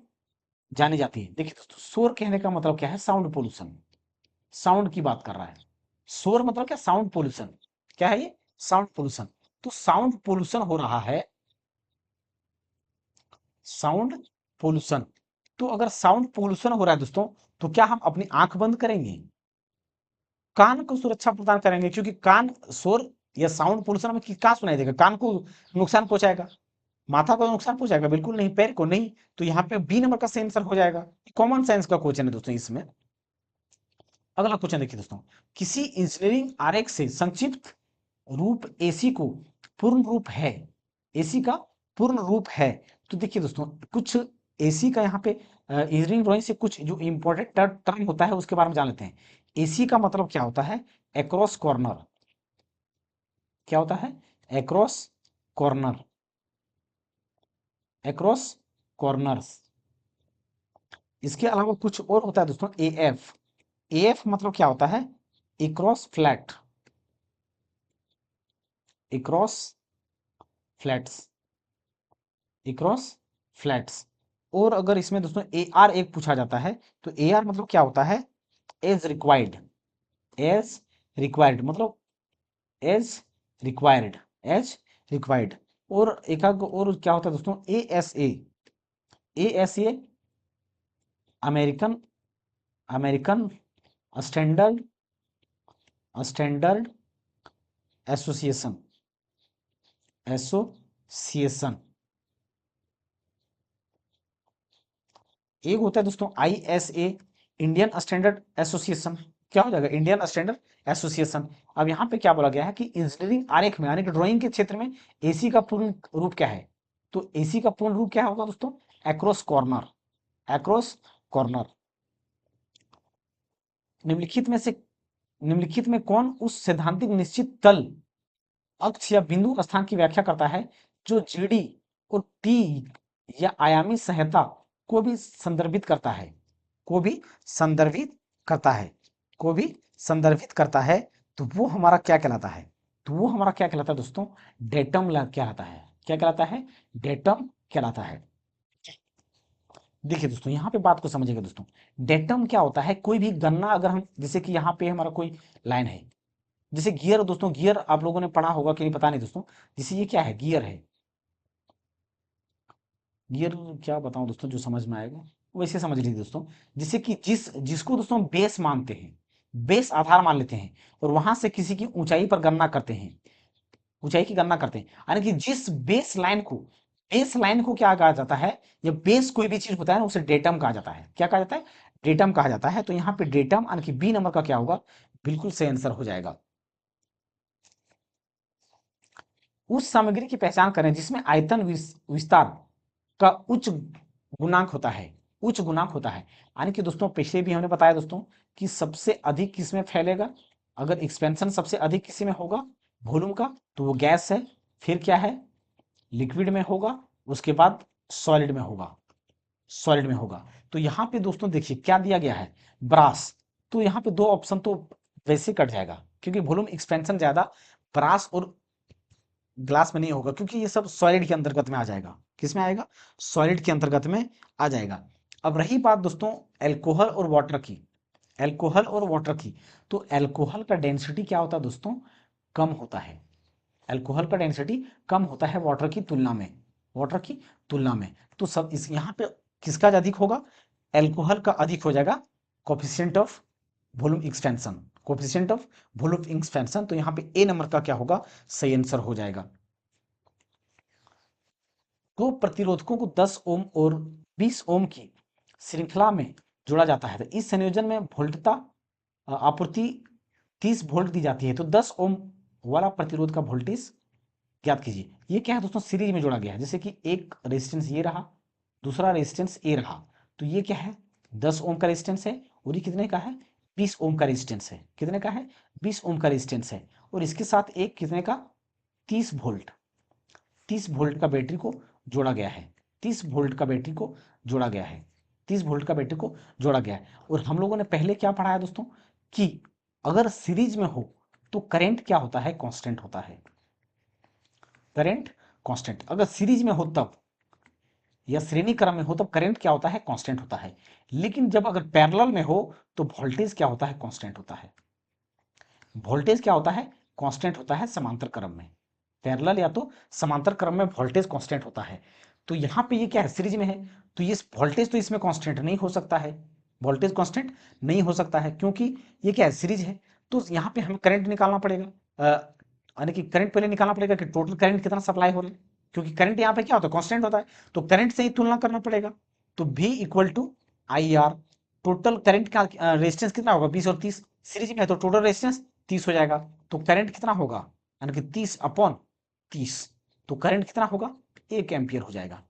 जानी जाती है। देखिए दोस्तों, शोर कहने का मतलब क्या है, साउंड पोल्यूशन, साउंड की बात कर रहा है। शोर मतलब क्या, साउंड पोल्यूशन, क्या है ये, साउंड पोल्यूशन। तो साउंड पोल्यूशन हो रहा है, साउंड पोल्यूशन। तो अगर साउंड पोल्यूशन हो रहा है दोस्तों, तो क्या हम अपनी आंख बंद करेंगे, कान को सुरक्षा प्रदान करेंगे, क्योंकि कान शोर या साउंड पोल्यूशन में कहाँ सुनाई देगा, कान को नुकसान पहुंचाएगा, माथा को नुकसान पहुंचाएगा, बिल्कुल नहीं, पैर को नहीं। तो यहाँ पे बी नंबर का सही आंसर हो जाएगा। कॉमन सेंस का क्वेश्चन है दोस्तों इसमें। अगला क्वेश्चन देखिए दोस्तों, किसी इंजीनियरिंग आरेख से संक्षिप्त रूप एसी को पूर्ण रूप है, एसी का पूर्ण रूप है। तो देखिए दोस्तों, कुछ एसी का यहाँ पे इंजीनियरिंग ड्राइंग से कुछ जो इंपॉर्टेंट टर्म होता है उसके बारे में जान लेते हैं। एसी का मतलब क्या होता है, एक्रॉस कॉर्नर, क्या होता है, एक्रॉस कॉर्नर, एक्रॉस कॉर्नर्स। इसके अलावा कुछ और होता है दोस्तों, एएफ, एएफ मतलब क्या होता है, across flat, across flats, across flats. और अगर इसमें दोस्तों ए आर एक पूछा जाता है, तो ए आर मतलब क्या होता है, एज रिक्वायर्ड, एज रिक्वायर्ड मतलब एज रिक्वायर्ड, एज रिक्वायर्ड। और एक और क्या होता है दोस्तों, A S A, A S A American, American standard, standard association, association. एक होता है दोस्तों आईएसए, इंडियन स्टैंडर्ड एसोसिएशन, क्या हो जाएगा, इंडियन स्टैंडर्ड एसोसिएशन। अब यहाँ पे क्या बोला गया है कि इंजीनियरिंग आरेख में यानी कि ड्राइंग के क्षेत्र में एसी का पूर्ण रूप क्या है, तो एसी का पूर्ण रूप क्या होगा दोस्तों? Across corner. Across corner. निम्नलिखित में कौन उस सैद्धांतिक निश्चित तल, अक्ष या बिंदु स्थान की व्याख्या करता है जो जीडी और टी या आयामी सहायता को भी संदर्भित करता है? को भी संदर्भित करता है, को भी संदर्भित करता है। तो वो हमारा क्या कहलाता है? तो वो हमारा क्या कहलाता है दोस्तों? डेटम कहलाता है। क्या कहलाता है? डेटम कहलाता है। देखिए दोस्तों, यहाँ पे बात को समझिएगा दोस्तों। डेटम क्या होता है? कोई भी गणना, अगर हम, जैसे कि यहाँ पे हमारा कोई लाइन है, जैसे गियर दोस्तों, गियर आप लोगों ने पढ़ा होगा कि नहीं पता नहीं दोस्तों। जैसे ये क्या है? गियर है। गियर क्या बताऊं दोस्तों जो समझ में आएगा वैसे समझ लीजिए दोस्तों। जैसे कि जिसको दोस्तों हम बेस मानते हैं, बेस आधार मान लेते हैं, और वहां से किसी की ऊंचाई पर गणना करते हैं, ऊंचाई की गणना करते हैं, यानी कि जिस बेस लाइन को क्या कहा जाता है? जब बेस कोई भी चीज होता है ना, उसे डेटम कहा जाता है। क्या कहा जाता है? डेटम कहा जाता है। तो यहाँ पे डेटम यानी कि बी नंबर का क्या होगा? बिल्कुल सही आंसर हो जाएगा। उस सामग्री की पहचान करें जिसमें आयतन विस्तार का उच्च गुणांक होता है। उच्च गुणांक होता है, यानी कि दोस्तों पिछले भी हमने बताया दोस्तों कि सबसे अधिक किसमें फैलेगा? अगर एक्सपेंशन सबसे अधिक किसी में होगा वॉल्यूम का, तो वो गैस है। फिर क्या है? लिक्विड में होगा। उसके बाद सॉलिड में होगा। सॉलिड में होगा। तो यहाँ पे दोस्तों देखिए क्या दिया गया है? ब्रास। तो यहाँ पे दो ऑप्शन तो वैसे कट जाएगा, क्योंकि वॉल्यूम एक्सपेंशन ज्यादा ब्रास और ग्लास में नहीं होगा, क्योंकि ये सब सॉलिड के अंतर्गत में आ जाएगा। किस में आएगा? सॉलिड के अंतर्गत में आ जाएगा। अब रही बात दोस्तों एल्कोहल और वाटर की। एल्कोहल और वाटर की, तो एल्कोहल का डेंसिटी क्या होता है दोस्तों? कम होता है। एल्कोहल का डेंसिटी कम होता है वाटर की तुलना में। वाटर की तुलना में। तो सब इस यहाँ पे किसका अधिक होगा? एल्कोहल का अधिक हो जाएगा। Coefficient of volume expansion. Coefficient of volume expansion. तो यहाँ पे ए नंबर का क्या होगा? सही आंसर हो जाएगा। दो प्रतिरोधकों को 10 ओम और 20 ओम की श्रृंखला में जोड़ा जाता है, तो इस संयोजन में वोल्टता आपूर्ति 30 वोल्ट दी जाती है। तो 10 ओम वाला प्रतिरोध का वोल्टेज ज्ञात कीजिए। ये क्या है दोस्तों? सीरीज में जोड़ा गया है। जैसे कि एक रेजिस्टेंस ये रहा, दूसरा रेजिस्टेंस ए रहा, तो ये क्या है? 10 ओम का रेजिस्टेंस है, और ये कितने का है? 20 ओम का रेजिस्टेंस है। कितने का है? 20 ओम का रेजिस्टेंस है। और इसके साथ एक कितने का? 30 वोल्ट। 30 वोल्ट का बैटरी को जोड़ा गया है। 30 वोल्ट का बैटरी को जोड़ा गया है। 30 वोल्ट का बैटरी को जोड़ा गया है। और हम लोगों ने पहले क्या पढ़ा है दोस्तों कि अगर सीरीज में हो तो करंट क्या होता है? कांस्टेंट होता है। Current constant. अगर सीरीज में हो तब, या श्रेणी क्रम में हो तब करंट क्या होता है? कांस्टेंट होता है। लेकिन जब अगर पैरेलल में हो तो वोल्टेज क्या होता है? कांस्टेंट होता है। वोल्टेज क्या होता है? कांस्टेंट होता है समांतर क्रम में। पैरेलल या तो समांतर क्रम में वोल्टेज कांस्टेंट होता है। तो यहाँ पे ये क्या है? सीरीज में है, तो ये वोल्टेज तो इसमें कांस्टेंट नहीं हो सकता है। वोल्टेज कांस्टेंट नहीं हो सकता है, क्योंकि ये क्या है? सीरीज है। तो यहाँ पे हमें करंट निकालना पड़ेगा, यानी कि करंट पहले निकालना पड़ेगा कि टोटल करंट कितना सप्लाई हो रहा है, क्योंकि करंट यहाँ पे क्या होता है? कांस्टेंट होता है। तो करंट से ही तुलना करना पड़ेगा। तो V equal to i r. Total current का रेजिस्टेंस कितना होगा? 20 और 30। सीरीज में है तो टोटल रेजिस्टेंस 30 हो जाएगा। तो करंट कितना होगा? यानी कि 30/30। तो करंट कितना होगा? 1 एम्पियर हो जाएगा।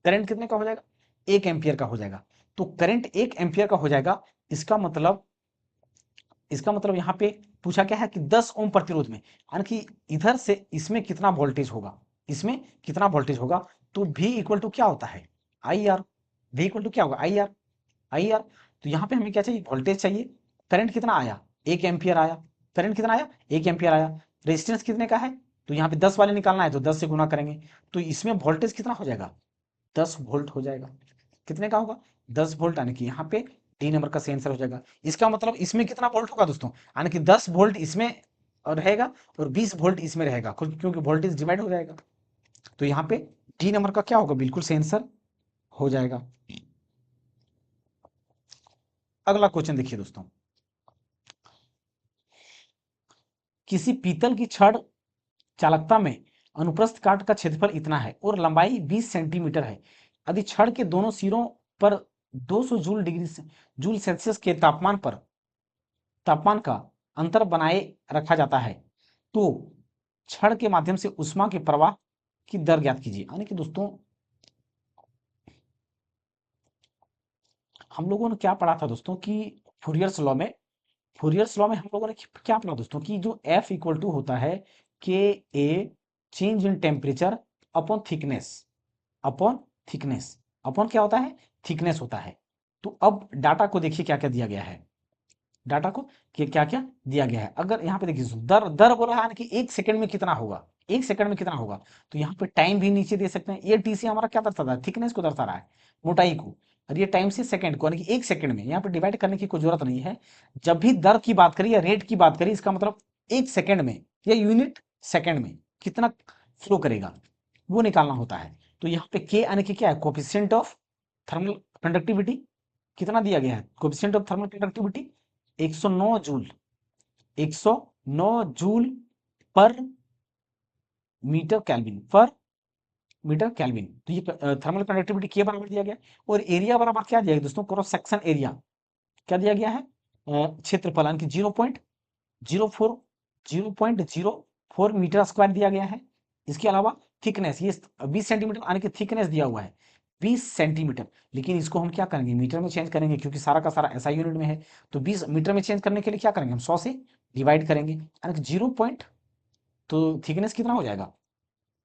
करंट कितने का हो जाएगा? 1 एम्पियर का हो जाएगा। तो करंट 1 एम्पियर का हो जाएगा। इसका मतलब, यहाँ पे पूछा क्या है कि 10 ओम प्रतिरोध में, यानी कि इधर से इसमें कितना वोल्टेज होगा? इसमें कितना वोल्टेज होगा? तो V इक्वल टू क्या होता है? I r. V equal to क्या होगा? I r. I r. तो यहाँ पे हमें क्या चाहिए? वोल्टेज चाहिए। करंट कितना आया? 1 एम्पियर आया। करंट कितना आया? 1 एम्पियर आया। रेजिस्टेंस कितने का है? तो यहाँ पे 10 वाले निकालना है, तो 10 से गुना करेंगे। तो इसमें वोल्टेज कितना हो जाएगा? 10 वोल्ट हो जाएगा। कितने का होगा? 10 वोल्ट, यानी कि यहाँ पे डी नंबर का सही आंसर हो जाएगा। इसका मतलब इसमें कितना वोल्ट होगा दोस्तों? यानी कि 10 वोल्ट इसमें और रहेगा, और 20 वोल्ट इसमें रहेगा, क्योंकि वोल्टेज डिवाइड हो जाएगा। तो यहाँ पे डी नंबर का क्या होगा? बिल्कुल सही आंसर हो जाएगा। अगला क्वेश्चन देखिए दोस्तों। किसी पीतल की छड़ चालकता में अनुप्रस्थ काट का क्षेत्रफल इतना है और लंबाई 20 सेंटीमीटर है। यदि छड़ के दोनों सिरों पर 200 जूल सेल्सियस के तापमान का अंतर बनाए रखा जाता है, तो छड़ के माध्यम से ऊष्मा के प्रवाह कि दर ज्ञात कीजिए। यानी कि दोस्तों हम लोगों ने क्या पढ़ा था दोस्तों कि फूरियर्स लॉ में हम लोगों ने क्या पढ़ा दोस्तों कि जो F इक्वल टू होता है के ए change in temperature upon thickness, upon thickness, upon क्या होता है, थिकनेस होता है। तो अब डाटा को देखिए क्या क्या दिया गया है, डाटा को क्या क्या दिया गया है। अगर यहाँ पे देखिए दर दर बोला है कि 1 सेकंड में कितना होगा, 1 सेकंड में कितना होगा, तो यहाँ पे टाइम भी नीचे दे सकते हैं। ये टीसी हमारा क्या दर्शाता है, थिकनेस को दर्शा रहा है, मोटाई को, और ये टाइम से सेकंड को, यानी कि 1 सेकंड में। यहाँ पे डिवाइड करने की कोई जरूरत नहीं है। जब भी दर की बात करिए या रेट की बात करिए, इसका मतलब 1 सेकंड में या यूनिट सेकंड में कितना फ्लो करेगा वो निकालना होता है। तो यहाँ पे के यानी कि क्या है, कोफिशिएंट ऑफ थर्मल कंडक्टिविटी कितना दिया गया है, coefficient of thermal conductivity 109 joule, 109 joule per metre kelvin, per metre kelvin. तो ये थर्मल कंडक्टिविटी के बराबर दिया गया। और एरिया बराबर क्या दिया गया दोस्तों, क्रॉस सेक्शन एरिया क्या दिया गया है, क्षेत्रफल यानी कि 0.04 मीटर स्क्वायर दिया गया है। इसके अलावा थिकनेस, ये 20 सेंटीमीटर यानी कि थिकनेस दिया हुआ है 20 सेंटीमीटर, लेकिन इसको हम क्या करेंगे, मीटर में चेंज करेंगे, क्योंकि सारा का सारा ऐसा यूनिट में है। तो 20 मीटर में चेंज करने के लिए क्या करेंगे, हम 100 से डिवाइड करेंगे, यानी कि 0 पॉइंट, तो थिकनेस कितना हो जाएगा,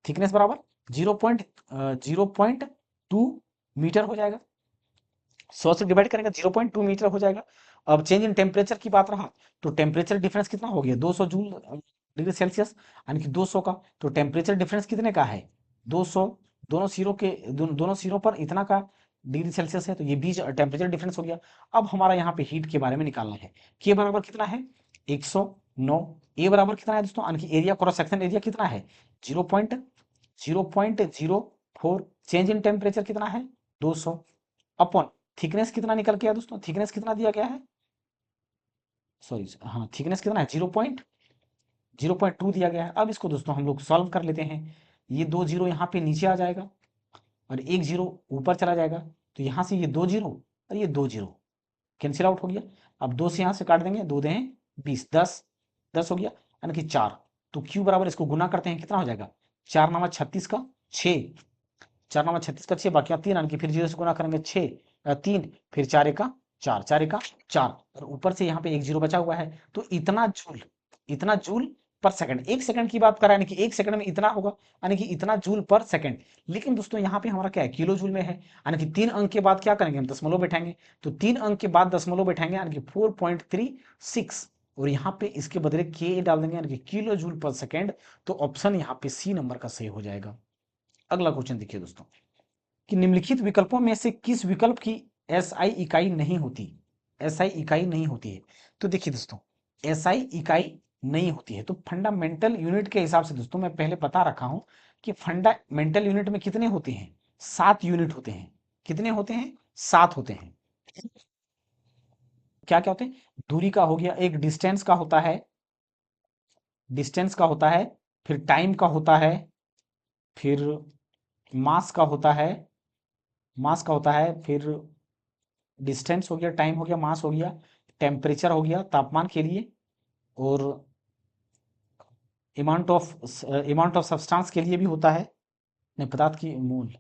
थिकनेस बराबर 0.2 मीटर हो जाएगा। 100 से डिवाइड करेंगे 0.2 मीटर हो जाएगा। अब चेंज इन टेम्परेचर की बात रहा, तो टेम्परेचर डिफरेंस कितना हो गया, 200 जूल डिग्री सेल्सियस, यानी कि 200 का, तो टेम्परेचर डिफरेंस कितने का है, 200, दोनों सिरों के दोनों सिरों पर इतना का डिग्री सेल्सियस है, तो ये बीच टेम्परेचर डिफरेंस हो गया। अब हमारा यहाँ पे हीट के बारे में निकालना है। के बराबर कितना है, 109, ए बराबर कितना है दोस्तों, यानी कि एरिया, क्रॉस सेक्शन एरिया कितना है, 0.04, चेंज इन टेम्परेचर कितना है 200, अपॉन थिकनेस कितना निकल के आया दोस्तों, थिकनेस कितना दिया गया है, सॉरी हाँ, थिकनेस कितना है 0.2 दिया गया है। अब इसको दोस्तों हम लोग सॉल्व कर लेते हैं। ये 2 जीरो यहाँ पे नीचे आ जाएगा और 1 जीरो ऊपर चला जाएगा, तो यहाँ से ये 2 जीरो और ये 2 जीरो कैंसिल आउट हो गया। अब 2 से यहाँ से काट देंगे, 2 दें 20, 10, 10 हो गया, यानी कि 4। तो क्यू बराबर इसको गुना करते हैं, कितना हो जाएगा, 4 नामा 36 का 6, 4 नामा 36 का 6, बाकी 3, यानी कि फिर 0 से गुना करेंगे 6 3, फिर 4 एका 4, 4 एका 4, और ऊपर से यहाँ पे 1 जीरो बचा हुआ है। तो इतना जूल पर सेकंड, 1 सेकंड की बात कर रहा है, यानी कि 1 सेकंड में इतना होगा, यानी कि इतना जूल पर सेकंड। लेकिन दोस्तों यहाँ पे हमारा क्या है, किलो जूल में है, यानी कि 3 अंक के बाद क्या करेंगे, हम दशमलव बैठाएंगे, तो 3 अंक के बाद दशमलव बैठाएंगे, यानी कि 4.36, और यहाँ पे इसके बदले के डाल देंगे, यानी कि किलो जूल पर सेकंड। तो ऑप्शन यहाँ पे सी नंबर का सही हो जाएगा। अगला क्वेश्चन देखिए दोस्तों, कि निम्नलिखित विकल्पों में से किस विकल्प की एसआई इकाई नहीं होती, एसआई इकाई नहीं होती है। तो देखिए दोस्तों, एसआई इकाई नहीं होती है, तो फंडामेंटल यूनिट के हिसाब से दोस्तों मैं पहले बता रखा हूं कि फंडामेंटल यूनिट में कितने होते हैं, 7 यूनिट होते हैं। कितने होते हैं, 7 होते हैं। क्या क्या होते हैं, दूरी का हो गया, एक डिस्टेंस का होता है, डिस्टेंस का होता है, फिर टाइम का होता है, फिर मास का होता है, मास का होता है, फिर डिस्टेंस हो गया, टाइम हो गया, मास हो गया, टेम्परेचर हो गया तापमान के लिए, और अमाउंट ऑफ सब्सटेंस के लिए भी होता है, नहीं पदार्थ की मूल,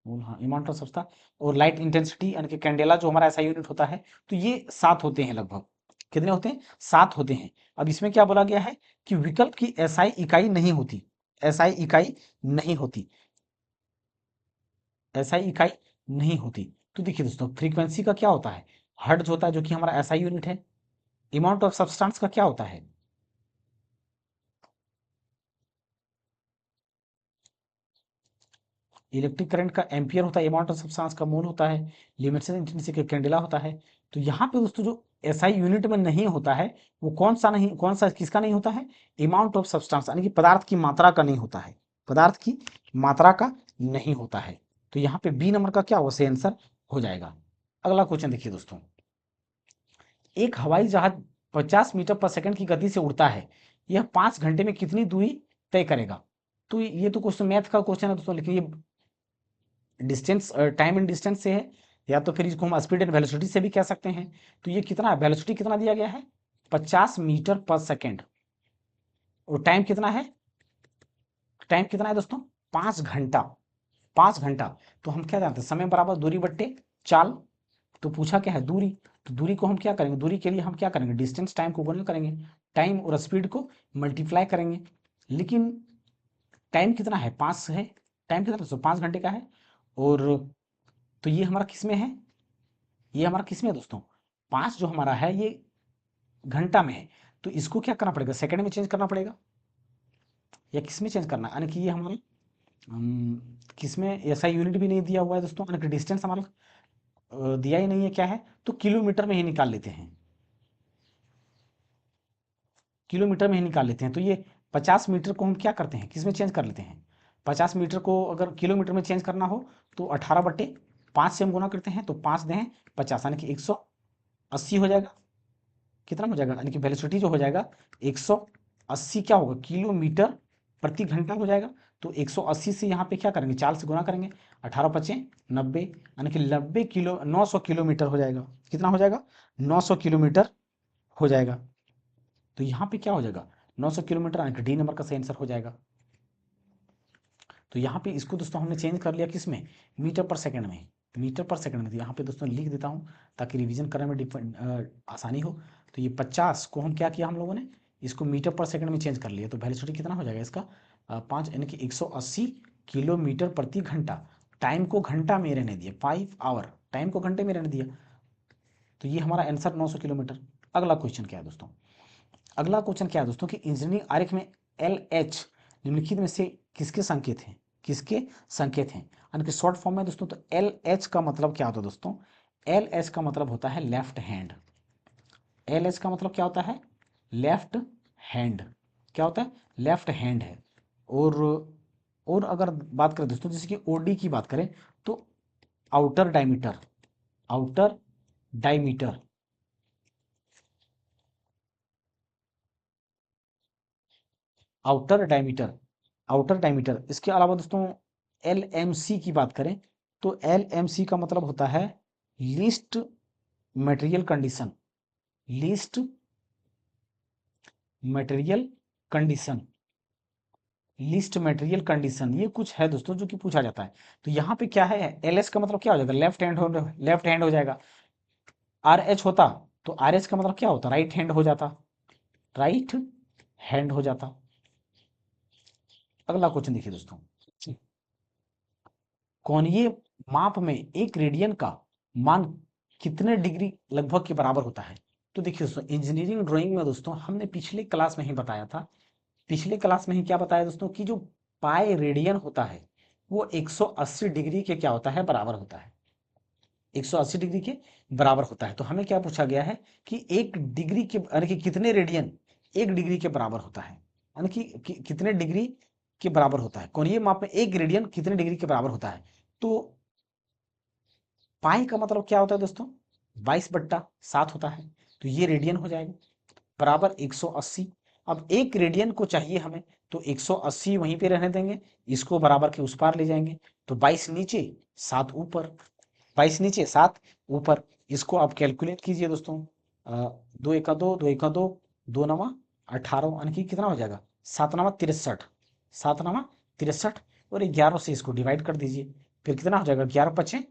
मूल हाँ, अमाउंट ऑफ सब्सटेंस, और लाइट इंटेंसिटी यानी कि कैंडेला जो हमारा ऐसा यूनिट होता है। तो ये 7 होते हैं लगभग, कितने होते हैं, 7 होते हैं। अब इसमें क्या बोला गया है कि विकल्प की एसआई इकाई नहीं होती, एसआई इकाई नहीं होती, एसआई इकाई नहीं होती। तो देखिए दोस्तों, फ्रीक्वेंसी का क्या होता है, हर्ट्ज होता है, जो कि हमारा एसआई यूनिट है। अमाउंट ऑफ सब्सटेंस का क्या होता है, इलेक्ट्रिक करंट का एम्पियर होता है, अमाउंट ऑफ सब्सटेंस का मोल होता है, लिमिटेड इंटेंसिटी का कैंडेला होता है। तो यहाँ पे दोस्तों जो एसआई यूनिट में नहीं होता है, वो कौन सा नहीं, कौन सा किसका नहीं होता है, अमाउंट ऑफ सब्सटेंस यानी कि पदार्थ की मात्रा का नहीं होता है, पदार्थ की मात्रा का नहीं होता है। तो यहाँ पे बी नंबर का क्या होगा, सही आंसर हो जाएगा। अगला क्वेश्चन देखिए दोस्तों, एक हवाई जहाज 50 मीटर पर सेकंड की गति से उड़ता है, यह 5 घंटे में कितनी दूरी तय करेगा। तो ये तो क्वेश्चन मैथ का क्वेश्चन है दोस्तों, लेकिन ये डिस्टेंस, टाइम एंड डिस्टेंस से है, या तो फिर इसको हम स्पीड एंड वेलोसिटी से भी कह सकते हैं। तो ये कितना है, वेलोसिटी कितना दिया गया है, 50 मीटर पर सेकेंड, और टाइम कितना है, टाइम कितना है दोस्तों, 5 घंटा, 5 घंटा। तो हम क्या जानते हैं, समय बराबर दूरी बट्टे चाल। तो पूछा क्या है, दूरी। तो दूरी को हम क्या करेंगे, दूरी के लिए हम क्या करेंगे, डिस्टेंस टाइम को गुणा करेंगे, टाइम और स्पीड को मल्टीप्लाई करेंगे। लेकिन टाइम कितना है, 5 है। टाइम कितना है, 5 घंटे का है। और तो ये हमारा किस में है, ये हमारा किस में है दोस्तों, 5 जो हमारा है ये घंटा में है। तो इसको क्या करना पड़ेगा, सेकंड में चेंज करना पड़ेगा, या किस में चेंज करना है, यानी कि ये हमारा किस में, ऐसा यूनिट भी नहीं दिया हुआ है दोस्तों, यानी कि डिस्टेंस हमारा दिया ही नहीं है, क्या है, तो किलोमीटर में ही निकाल लेते हैं, किलोमीटर में ही निकाल लेते हैं। तो ये 50 मीटर को हम क्या करते हैं, किस में चेंज कर लेते हैं, 50 मीटर को अगर किलोमीटर में चेंज करना हो तो 18/5 से हम गुना करते हैं, तो 5 दें 50, यानी कि 180 हो जाएगा। कितना हो जाएगा, यानी कि वेलोसिटी जो हो जाएगा 180 क्या होगा, किलोमीटर प्रति घंटा हो जाएगा। तो 180 से यहाँ पे क्या करेंगे, 4 से गुना करेंगे, 18×5 = 90, यानी कि 900 किलोमीटर हो जाएगा। कितना हो जाएगा, 900 किलोमीटर हो जाएगा। तो यहाँ पे क्या हो जाएगा, 900 किलोमीटर, यानी कि डी नंबर का सही आंसर हो जाएगा। तो यहाँ पे इसको दोस्तों हमने चेंज कर लिया किस में, मीटर पर सेकंड में, मीटर पर सेकंड में। तो यहाँ पे दोस्तों लिख देता हूँ ताकि रिवीजन करने में आसानी हो। तो ये 50 को हम क्या किया हम लोगों ने, इसको मीटर पर सेकंड में चेंज कर लिया। तो वेलोसिटी कितना हो जाएगा इसका, 5, यानी कि 180 किलोमीटर प्रति घंटा। टाइम को घंटा में रहने दिया, 5 आवर, टाइम को घंटे में रहने दिया। तो ये हमारा आंसर 900 किलोमीटर। अगला क्वेश्चन क्या है दोस्तों, अगला क्वेश्चन क्या है दोस्तों कि इंजीनियरिंग आरेख में एल एच निम्नलिखित में से किसके संकेत हैं, किसके संकेत हैं, यानी कि शॉर्ट फॉर्म में दोस्तों। तो एल एच का मतलब क्या होता है दोस्तों, एल एच का मतलब होता है लेफ्ट हैंड। एल एच का मतलब क्या होता है, लेफ्ट हैंड। क्या होता है, लेफ्ट हैंड है। और और अगर बात करें दोस्तों, जैसे कि ओडी की बात करें तो outer diameter, outer diameter, outer diameter, outer diameter. इसके अलावा दोस्तों एल एम सी की बात करें तो एल एम सी का मतलब होता है least material condition, least material condition, least material condition. ये कुछ है दोस्तों जो कि पूछा जाता है। तो यहाँ पे क्या है, एल एस का मतलब क्या हो जाएगा, लेफ्ट हैंड हो, लेफ्ट हैंड हो जाएगा। आर एच होता तो आर एच का मतलब क्या होता, राइट हैंड हो जाता, राइट हैंड हो जाता। अगला क्वेश्चन देखिए दोस्तों, कोणीय माप में एक रेडियन का मान कितने डिग्री लगभग के बराबर होता है। तो देखिए दोस्तों, इंजीनियरिंग ड्राइंग में दोस्तों हमने पिछले क्लास में ही बताया था, पिछले क्लास में ही क्या बताया दोस्तों कि जो पाई रेडियन होता है वो 180 डिग्री के क्या होता है, बराबर होता है, 180 डिग्री के बराबर होता है। तो हमें क्या पूछा गया है कि एक डिग्री के, यानी कि कितने रेडियन एक डिग्री के बराबर होता है, यानी कि कितने डिग्री के बराबर होता है, कोणीय माप में एक रेडियन कितने डिग्री के बराबर होता है। तो पाई का मतलब क्या होता है दोस्तों, 22/7 होता है। तो ये रेडियन हो जाएगा, बराबर 180। अब एक रेडियन को चाहिए हमें, तो 180 वहीं पे रहने देंगे, इसको बराबर के उस पार ले जाएंगे। तो 22 नीचे 7 ऊपर, 22 नीचे 7 ऊपर। इसको आप कैलकुलेट कीजिए दोस्तों, 2 × 2 = 2, 2 × 2 = 2, 2 × 18, यानी कि कितना हो जाएगा, 7×9 = 63, 7×9 = 63। और 11 से इसको डिवाइड कर दीजिए, फिर कितना हो जाएगा, 11×5 =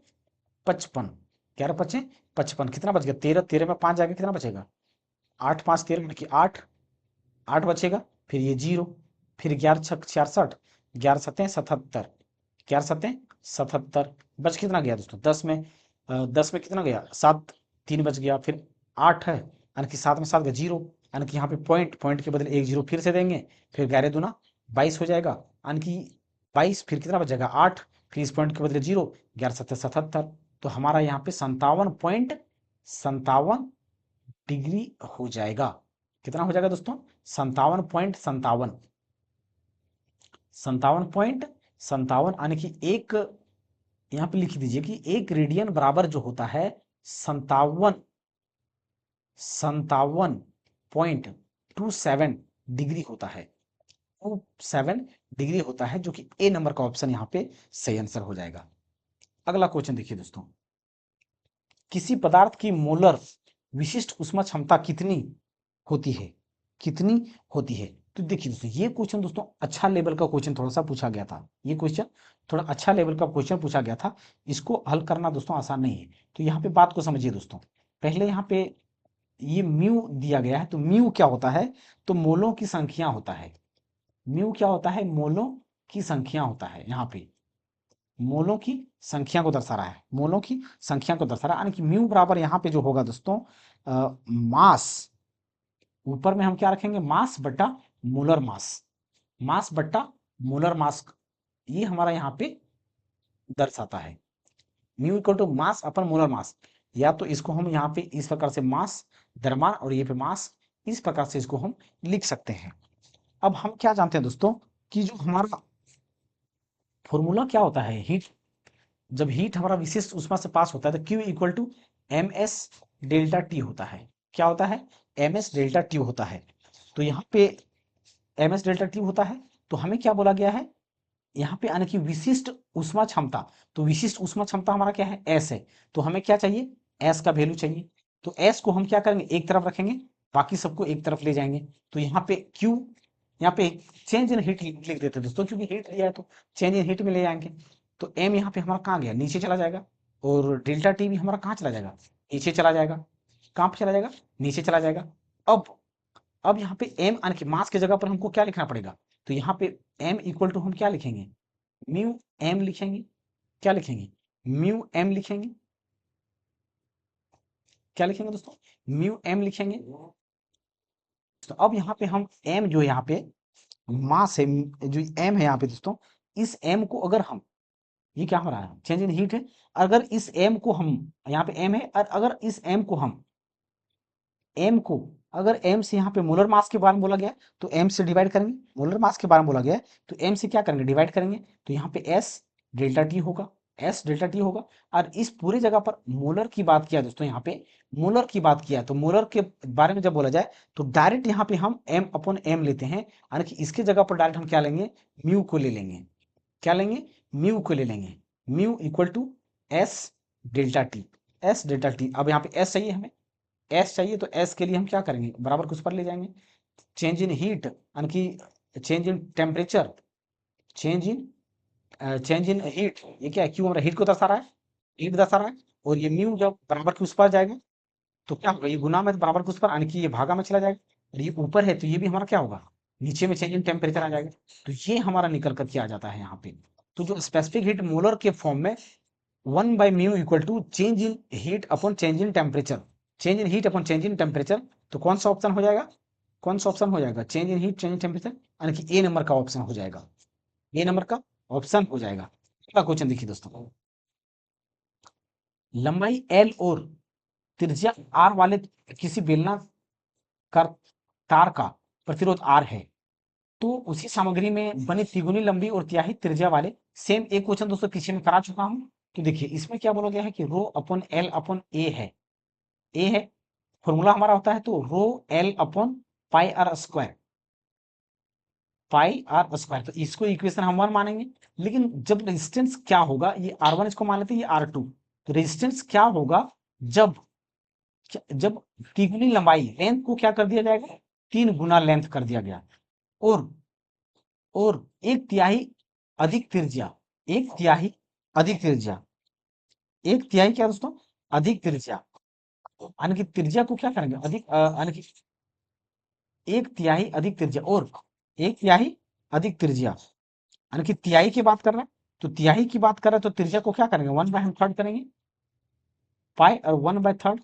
55, 11×5 = 55। कितना बच गया, 13, 13 में 5 जाएगा, कितना बचेगा, 8×5 = 13, यानी कि 8, 8 बचेगा। फिर ये 0, फिर 11×6 = 66, 11×7 = 77, 11×7 = 77। बच कितना गया दोस्तों, 10 में, 10 में कितना गया, 7, 3 बच गया। फिर 8 है, यानी कि 7 में 7 गया 0, यानी कि यहाँ पे पॉइंट, पॉइंट के बदले एक 0 फिर से देंगे। फिर 11 दूना 22 हो जाएगा, यानी कि 22। फिर कितना बच जाएगा, 8, फिर इस पॉइंट के बदले 0, 11×7 = 77। तो हमारा यहाँ पे 57.57 डिग्री हो जाएगा। कितना हो जाएगा दोस्तों, 57.57, 57.57, यानी कि एक, यहां पे लिख दीजिए कि एक रेडियन बराबर जो होता है 57.27 डिग्री होता है, 27 डिग्री होता है, जो कि ए नंबर का ऑप्शन यहाँ पे सही आंसर हो जाएगा। अगला क्वेश्चन देखिए दोस्तों, किसी पदार्थ की मोलर विशिष्ट ऊष्मा क्षमता कितनी होती है, कितनी होती है। तो देखिए दोस्तों, ये क्वेश्चन दोस्तों अच्छा लेवल का क्वेश्चन थोड़ा सा पूछा गया था। ये क्वेश्चन थोड़ा अच्छा लेवल का क्वेश्चन पूछा गया था। इसको हल करना दोस्तों आसान नहीं है। तो यहाँ पे बात को समझिए दोस्तों। पहले यहाँ पे ये म्यू दिया गया है, तो म्यू क्या होता है? तो मोलों की संख्या होता है। म्यू क्या होता है? मोलों की संख्या होता है। यहाँ पे मोलों की संख्या को दर्शा रहा है, मोलों की संख्या को दर्शा रहा है, यानी कि म्यू बराबर यहाँ पे जो होगा दोस्तों, मास, ऊपर में हम क्या रखेंगे? मास बट्टा मोलर मास, मास बट्टा मोलर मास, ये हमारा यहाँ पे दर्शाता है। Mu equal to mass upon molar mass. या तो इसको हम यहाँ पे इस प्रकार से मास द्रव्यमान, और ये पे मास, इस प्रकार से इसको हम लिख सकते हैं। अब हम क्या जानते हैं दोस्तों कि जो हमारा फॉर्मूला क्या होता है, हीट, जब हीट हमारा विशिष्ट ऊष्मा से पास होता है तो Q equal to m s delta t होता है। क्या होता है? एम एस डेल्टा टी होता है। तो यहाँ पे एम एस डेल्टा टी होता है। तो हमें क्या बोला गया है यहाँ पे? यानी कि विशिष्ट ऊष्मा क्षमता। तो विशिष्ट ऊष्मा क्षमता हमारा क्या है? एस है। तो हमें क्या चाहिए? एस का वैल्यू चाहिए। तो एस को हम क्या करेंगे? एक तरफ रखेंगे, बाकी सबको एक तरफ ले जाएंगे। तो यहाँ पे क्यू, यहाँ पे चेंज इन हीट लिख देते हैं दोस्तों, क्योंकि हीट लिया है तो चेंज इन हीट में ले जाएंगे। तो एम यहाँ पे हमारा कहाँ गया? नीचे चला जाएगा। और डेल्टा टी भी हमारा कहाँ चला जाएगा? नीचे चला जाएगा। कहाँ पे चला जाएगा? नीचे चला जाएगा। अब अब यहाँ पे एम यानी कि मास की जगह पर हमको क्या लिखना पड़ेगा? तो यहाँ पे एम इक्वल टू हम क्या लिखेंगे? म्यू एम लिखेंगे। क्या लिखेंगे? म्यू एम लिखेंगे। क्या लिखेंगे दोस्तों? म्यू एम लिखेंगे। तो अब यहाँ पे हम एम जो यहाँ पे मास है, जो एम है यहाँ पे दोस्तों, इस एम को अगर हम, ये क्या हो रहा है? चेंज इन हीट है। अगर इस एम को हम, यहाँ पे एम है, और अगर इस एम को हम, एम को अगर एम से यहाँ पे मोलर मास के बारे में बोला गया तो एम से डिवाइड करेंगे। मोलर मास के बारे में बोला गया है तो एम से क्या करेंगे? डिवाइड करेंगे। तो यहाँ पे एस डेल्टा टी होगा, एस डेल्टा टी होगा। और इस पूरी जगह पर मोलर की बात किया दोस्तों, यहाँ पे मोलर की बात किया, तो मोलर के बारे में जब बोला जाए तो डायरेक्ट यहाँ पे हम एम अपॉन एम लेते हैं, यानी कि इसके जगह पर डायरेक्ट हम क्या लेंगे? म्यू को ले लेंगे। क्या लेंगे? म्यू को ले लेंगे। Mu equal to s delta t, s delta t. अब यहाँ पे एस चाहिए हमें, एस चाहिए, तो एस के लिए हम क्या करेंगे? बराबर कुछ पर ले जाएंगे। चेंज इन हीट यानी कि change in temperature, change in change in heat, ये क्या है? क्यों हमारा हीट को दर्शा रहा है, हीट दर्शा रहा है। और ये म्यू जब बराबर के उस पर जाएगा तो क्या होगा? ये गुना में, तो बराबर के उस पर, यानी कि ये भागा में चला जाएगा। और ये ऊपर है तो ये भी हमारा क्या होगा? नीचे में चेंज इन टेम्परेचर आ जाएगा। तो ये हमारा निकल कर के आ जाता है यहाँ पे। तो जो स्पेसिफिक हीट मोलर के फॉर्म में 1/μ equal to change in heat upon change in temperature, change in heat upon change in temperature. तो कौन सा ऑप्शन हो जाएगा? कौन सा ऑप्शन हो जाएगा? Change in heat change in temperature, यानी कि ए नंबर का ऑप्शन हो जाएगा। ए नंबर का ऑप्शन हो जाएगा। अगला क्वेश्चन देखिए दोस्तों। लंबाई एल और त्रिज्या आर वाले किसी बेलनाकार तार का प्रतिरोध आर है, तो उसी सामग्री में बनी तिगुनी लंबी और तिहाई त्रिज्या वाले, सेम एक क्वेश्चन दोस्तों पीछे में करा चुका हूं। तो देखिए इसमें क्या बोला गया है कि rho upon L upon a है। ए है फॉर्मूला हमारा होता है, तो rho l upon pi r square, pi r square. तो इसको इक्वेशन हम 1 मानेंगे। लेकिन जब रेजिस्टेंस क्या होगा, ये R1 इसको मान लेते हैं, ये R2। तो रेजिस्टेंस क्या होगा जब, जब तिगुनी लंबाई, लेंथ को क्या कर दिया जाएगा? 3 गुना लेंथ कर दिया गया। और और एक तिहाई अधिक त्रिज्या, एक तिहाई अधिक त्रिज्या, एक तिहाई क्या दोस्तों? अधिक त्रिज्या, यानी कि त्रिज्या को क्या करेंगे? अधिक यानी कि एक तिहाई अधिक त्रिज्या, और एक तिहाई अधिक त्रिज्या, यानी कि तिहाई की बात कर रहे हैं। तो तिहाई की बात कर रहे हैं तो त्रिज्या को क्या करेंगे? 1/3 करेंगे, पाई और 1/3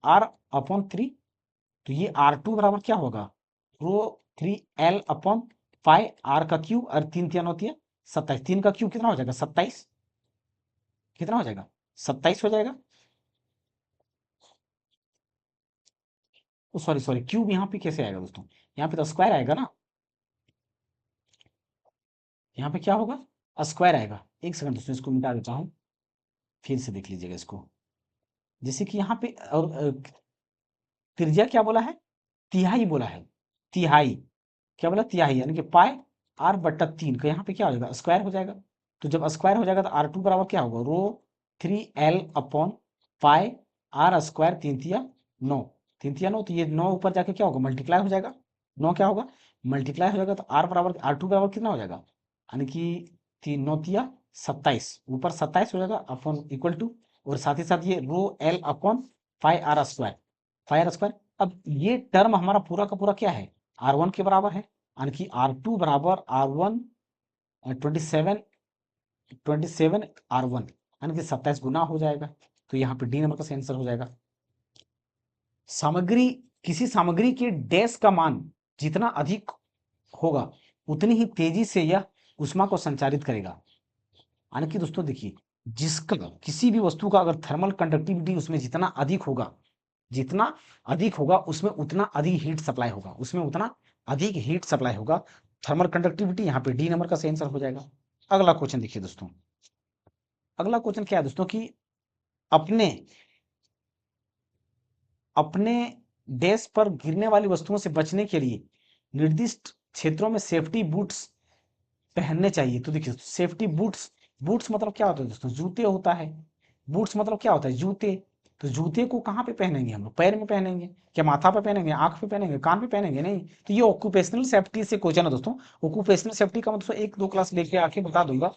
आर अपॉन 3। तो ये R2 बराबर क्या होगा? Rho 3L upon pi are का क्यूब, और 3 3 होती है 27, 3 का क्यूब कितना हो जाएगा? 27। कितना हो जाएगा? 27 हो जाएगा। सॉरी सॉरी, क्यूब यहाँ पे कैसे आएगा दोस्तों? यहाँ पे तो स्क्वायर आएगा ना। यहाँ पे क्या होगा? स्क्वायर आएगा। एक सेकंड दोस्तों, इसको मिटा देता हूँ, फिर से देख लीजिएगा इसको। जैसे कि यहाँ पे और त्रिज्या क्या बोला है? तिहाई बोला है। तिहाई क्या बोला? तिहाई, यानी कि पाई आर बट्टा 3 का यहाँ पे क्या हो जाएगा? स्क्वायर हो जाएगा। तो जब स्क्वायर हो जाएगा तो R2 बराबर क्या होगा? Rho 3L upon pi r square, 3 3 9। 3 तिया 9, तो ये 9 ऊपर जाके क्या होगा, मल्टीप्लाई हो जाएगा। 9 क्या होगा, मल्टीप्लाई हो जाएगा, तो आर बराबर R2 बराबर कितना हो जाएगा, यानी कि 3 9 तिया 27, ऊपर 27 हो जाएगा अपॉन इक्वल टू, और साथ ही साथ ये रो L अपॉन 5R², 5R²। अब ये टर्म हमारा पूरा का पूरा क्या है, R1 के बराबर है, यानी कि R2 बराबर R1 27 R1, यानी कि 27 गुना हो जाएगा। तो यहाँ पे डी नंबर का सही आंसर हो जाएगा। सामग्री, किसी सामग्री के डैश का मान जितना अधिक होगा उतनी ही तेजी से यह ऊष्मा को संचारित करेगा। यानी कि दोस्तों देखिए, जिसका किसी भी वस्तु का अगर थर्मल कंडक्टिविटी उसमें जितना अधिक होगा, जितना अधिक होगा उसमें उतना अधिक हीट सप्लाई होगा, उसमें उतना अधिक हीट सप्लाई होगा। थर्मल कंडक्टिविटी, यहाँ पे डी नंबर का सही आंसर हो जाएगा। अगला क्वेश्चन देखिए दोस्तों, अगला क्वेश्चन क्या है दोस्तों कि अपने अपने डैश पर गिरने वाली वस्तुओं से बचने के लिए निर्दिष्ट क्षेत्रों में सेफ्टी बूट्स पहनने चाहिए। तो देखिए सेफ्टी बूट्स, बूट्स मतलब क्या होता है दोस्तों, जूते होता है। बूट्स मतलब क्या होता है, जूते। तो जूते को कहाँ पे पहनेंगे हम लोग, पैर में पहनेंगे क्या, माथा पे पहनेंगे, आंख पे पहनेंगे, कान पे पहनेंगे, नहीं। तो ये ऑक्यूपेशनल सेफ्टी से क्वेश्चन है दोस्तों। ऑक्यूपेशनल सेफ्टी का मतलब 1-2 क्लास लेके आके बता दूंगा।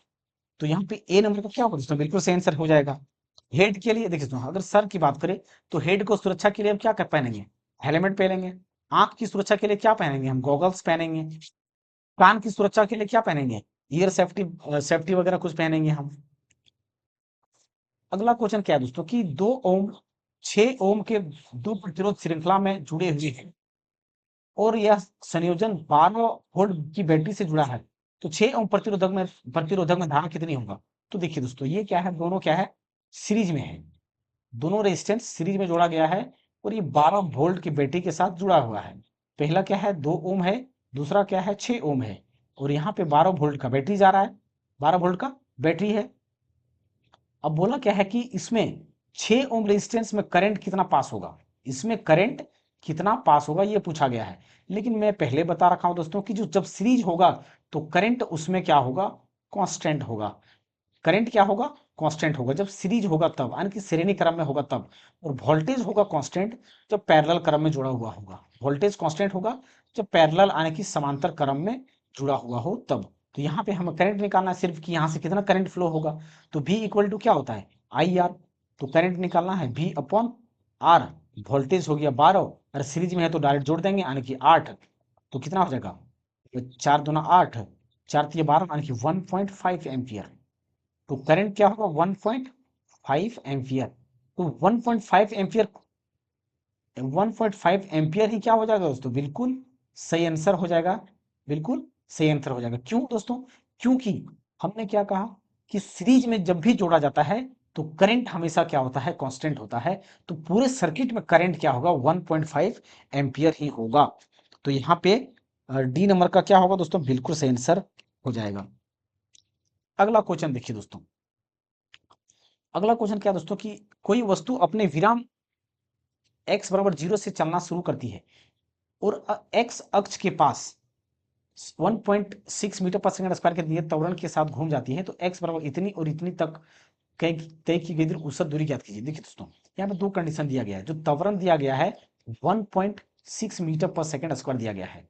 तो यहाँ पे ए नंबर का क्या होगा दोस्तों, बिल्कुल सही आंसर हो जाएगा। हेड के लिए देखिए दोस्तों, अगर सर की बात करें तो हेड को सुरक्षा के लिए हम क्या कर पहनेंगे, हेलमेट पहनेंगे। आंख की सुरक्षा के लिए क्या पहनेंगे, हम गॉगल्स पहनेंगे। कान की सुरक्षा के लिए क्या पहनेंगे, ईयर सेफ्टी, सेफ्टी वगैरह कुछ पहनेंगे हम। अगला क्वेश्चन क्या है दोस्तों कि 2 ओम 6 ओम के दो प्रतिरोध श्रृंखला में जुड़े हुए हैं और यह संयोजन 12 वोल्ट की बैटरी से जुड़ा है, तो 6 ओम प्रतिरोधक में धारा कितनी होगा। तो देखिए दोस्तों, ये क्या है, दोनों क्या है, सीरीज में है। दोनों रेजिस्टेंस सीरीज में जोड़ा गया है और ये 12 वोल्ट की बैटरी के साथ जुड़ा हुआ है। पहला क्या है, 2 ओम है, दूसरा क्या है, 6 ओम है, और यहाँ पे 12 वोल्ट का बैटरी जा रहा है, 12 वोल्ट का बैटरी है। अब बोला क्या है कि इसमें 6 ओम रेजिस्टेंस में करंट कितना पास होगा, इसमें करंट कितना पास होगा ये पूछा गया है। लेकिन मैं पहले बता रखा हूं दोस्तों कि जो जब सीरीज होगा तो करंट उसमें क्या होगा, कांस्टेंट होगा। करंट क्या होगा, कांस्टेंट होगा जब सीरीज होगा तब, यानी कि श्रेणी क्रम में होगा तब। और वोल्टेज होगा कांस्टेंट जब पैरेलल क्रम में जुड़ा हुआ होगा। वोल्टेज कांस्टेंट होगा जब पैरेलल यानी कि समांतर क्रम में जुड़ा हुआ हो तब। तो यहाँ पे हमें करंट निकालना है सिर्फ कि यहाँ से कितना करंट फ्लो होगा। तो V इक्वल टू क्या होता है, IR। तो करंट निकालना है V अपॉन R। वोल्टेज हो गया 12 और सीरीज में है तो डायरेक्ट जोड़ देंगे, यानी कि 8। तो कितना हो जाएगा, 4 दूना 8, 4 तिया 12, यानी कि 1.5 एम्पियर। तो करंट क्या होगा, 1.5 एम्पियर। तो 1.5 एम्पियर, 1.5 एम्पियर ही क्या हो जाएगा दोस्तों, बिल्कुल सही आंसर हो जाएगा। बिल्कुल सही आंसर हो जाएगा। क्यों दोस्तों, क्योंकि हमने क्या कहा कि सीरीज में जब भी जोड़ा जाता है तो करंट हमेशा क्या होता है, कांस्टेंट होता है। तो पूरे सर्किट में करंट क्या होगा, 1.5 एम्पियर ही होगा। तो यहाँ पे डी नंबर का क्या होगा दोस्तों, बिल्कुल सही आंसर हो जाएगा। अगला क्वेश्चन देखिए दोस्तों, अगला क्वेश्चन क्या है दोस्तों कि कोई वस्तु अपने विराम x बराबर 0 से चलना शुरू करती है और x अक्ष के पास 1.6 मीटर पर सेकंड स्क्वायर के दिए त्वरण के साथ घूम जाती है, तो x बराबर इतनी और इतनी तक तय की गई औसत दूरी ज्ञात कीजिए। देखिए दोस्तों, यहाँ पे 2 कंडीशन दिया गया है। जो त्वरण दिया गया है 1.6 मीटर पर सेकंड स्क्वायर दिया गया है।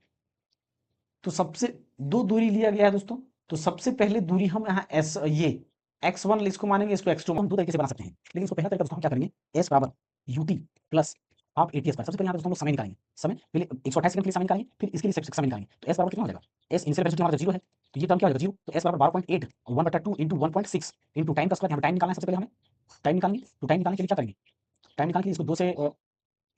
तो सबसे 2 दूरी लिया गया है दोस्तों। तो सबसे पहले दूरी हम यहाँ एस ये x1 इसको मानेंगे, इसको x2 हम 2 तरीके से बना सकते हैं। लेकिन इसको पहला तरीका दोस्तों हम क्या करेंगे, s बराबर ut plus half AT square. सबसे पहले यहाँ दोस्तों हम लोग समय निकालेंगे। समय पहले 128 सेकंड के लिए समय निकालेंगे, फिर इसके लिए समय निकालेंगे। तो s बराबर कितना हो जाएगा, s इनिशियल वेलोसिटी हमारा 0 है, तो ये टर्म क्या हो जाएगा 0। तो s बराबर 12.8 और 1/2 इंटू 1.6 इंटू टाइम का स्क्वायर। यहाँ टाइम निकालना है सबसे पहले हमें, टाइम निकालेंगे। तो टाइम निकालने के लिए क्या करेंगे, टाइम निकालने के लिए इसको 2 से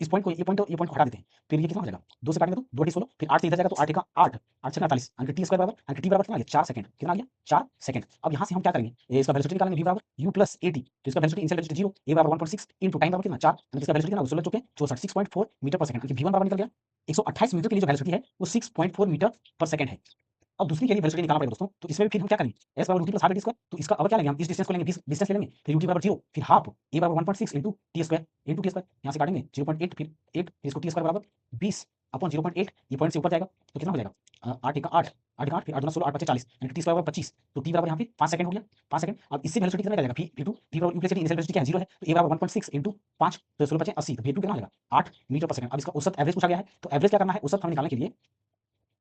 इस पॉइंट को, ये पॉइंट को हटा देते हैं। फिर ये कितना हो जाएगा, 2 से काटेंगे तो 2 16, फिर 8 से इधर जाएगा तो 8 का 8, 8 से 48, यानी कि टी स्क्वायर बराबर, यानी कि टी बराबर कितना आ गया, 4 सेकंड। कितना आ गया, 4 सेकंड। अब यहाँ से हम क्या करेंगे, इसका वेलोसिटी निकालेंगे, v बराबर u प्लस at। तो इसका वेलोसिटी इनिशियल वेलोसिटी 0, a बराबर 1.6 इंटू टाइम बराबर कितना 4, यानी कि इसका वेलोसिटी कितना 16 चौके 64, 6.4 मीटर पर सेकंड। v1 बराबर निकल गया 128 मीटर के लिए जो वेलोसिटी है वो 6.4 मीटर पर सेकंड है। अब दूसरी के लिए वेलोसिटी निकालना पड़ेगा दोस्तों। तो इसमें भी फिर हम क्या करेंगे, s बराबर ut plus half at square. तो इसका अब क्या लेंगे हम, इस डिस्टेंस को लेंगे, डिस्टेंस ले लेंगे, फिर ut बराबर 0, फिर हाफ a बराबर 1.6 into T square, into T square यहाँ से काटेंगे 0.8, फिर 8, फिर इसको टी स्क्वायर बराबर 20 अपॉन 0.8, ये पॉइंट से ऊपर जाएगा तो कितना हो जाएगा 8 एका 8, 8 एका 8, फिर 8 दूना 16, 8 5 40, यानी कि टी स्क्वायर बराबर 25, तो टी बराबर यहाँ पे 5 सेकंड हो गया, 5 सेकंड। अब इससे वेलोसिटी कितना निकल जाएगा v2, v बराबर यूक्लिड इनिशियल वेलोसिटी क्या है 0 है, तो a बराबर 1.6 * 5, तो 16 बचे 80, तो v2 कितना आ जाएगा 8 मीटर पर सेकंड। अब इसका औसत एवरेज पूछा गया है, तो एवरेज क्या करना है, औसत हम निकालने के लिए,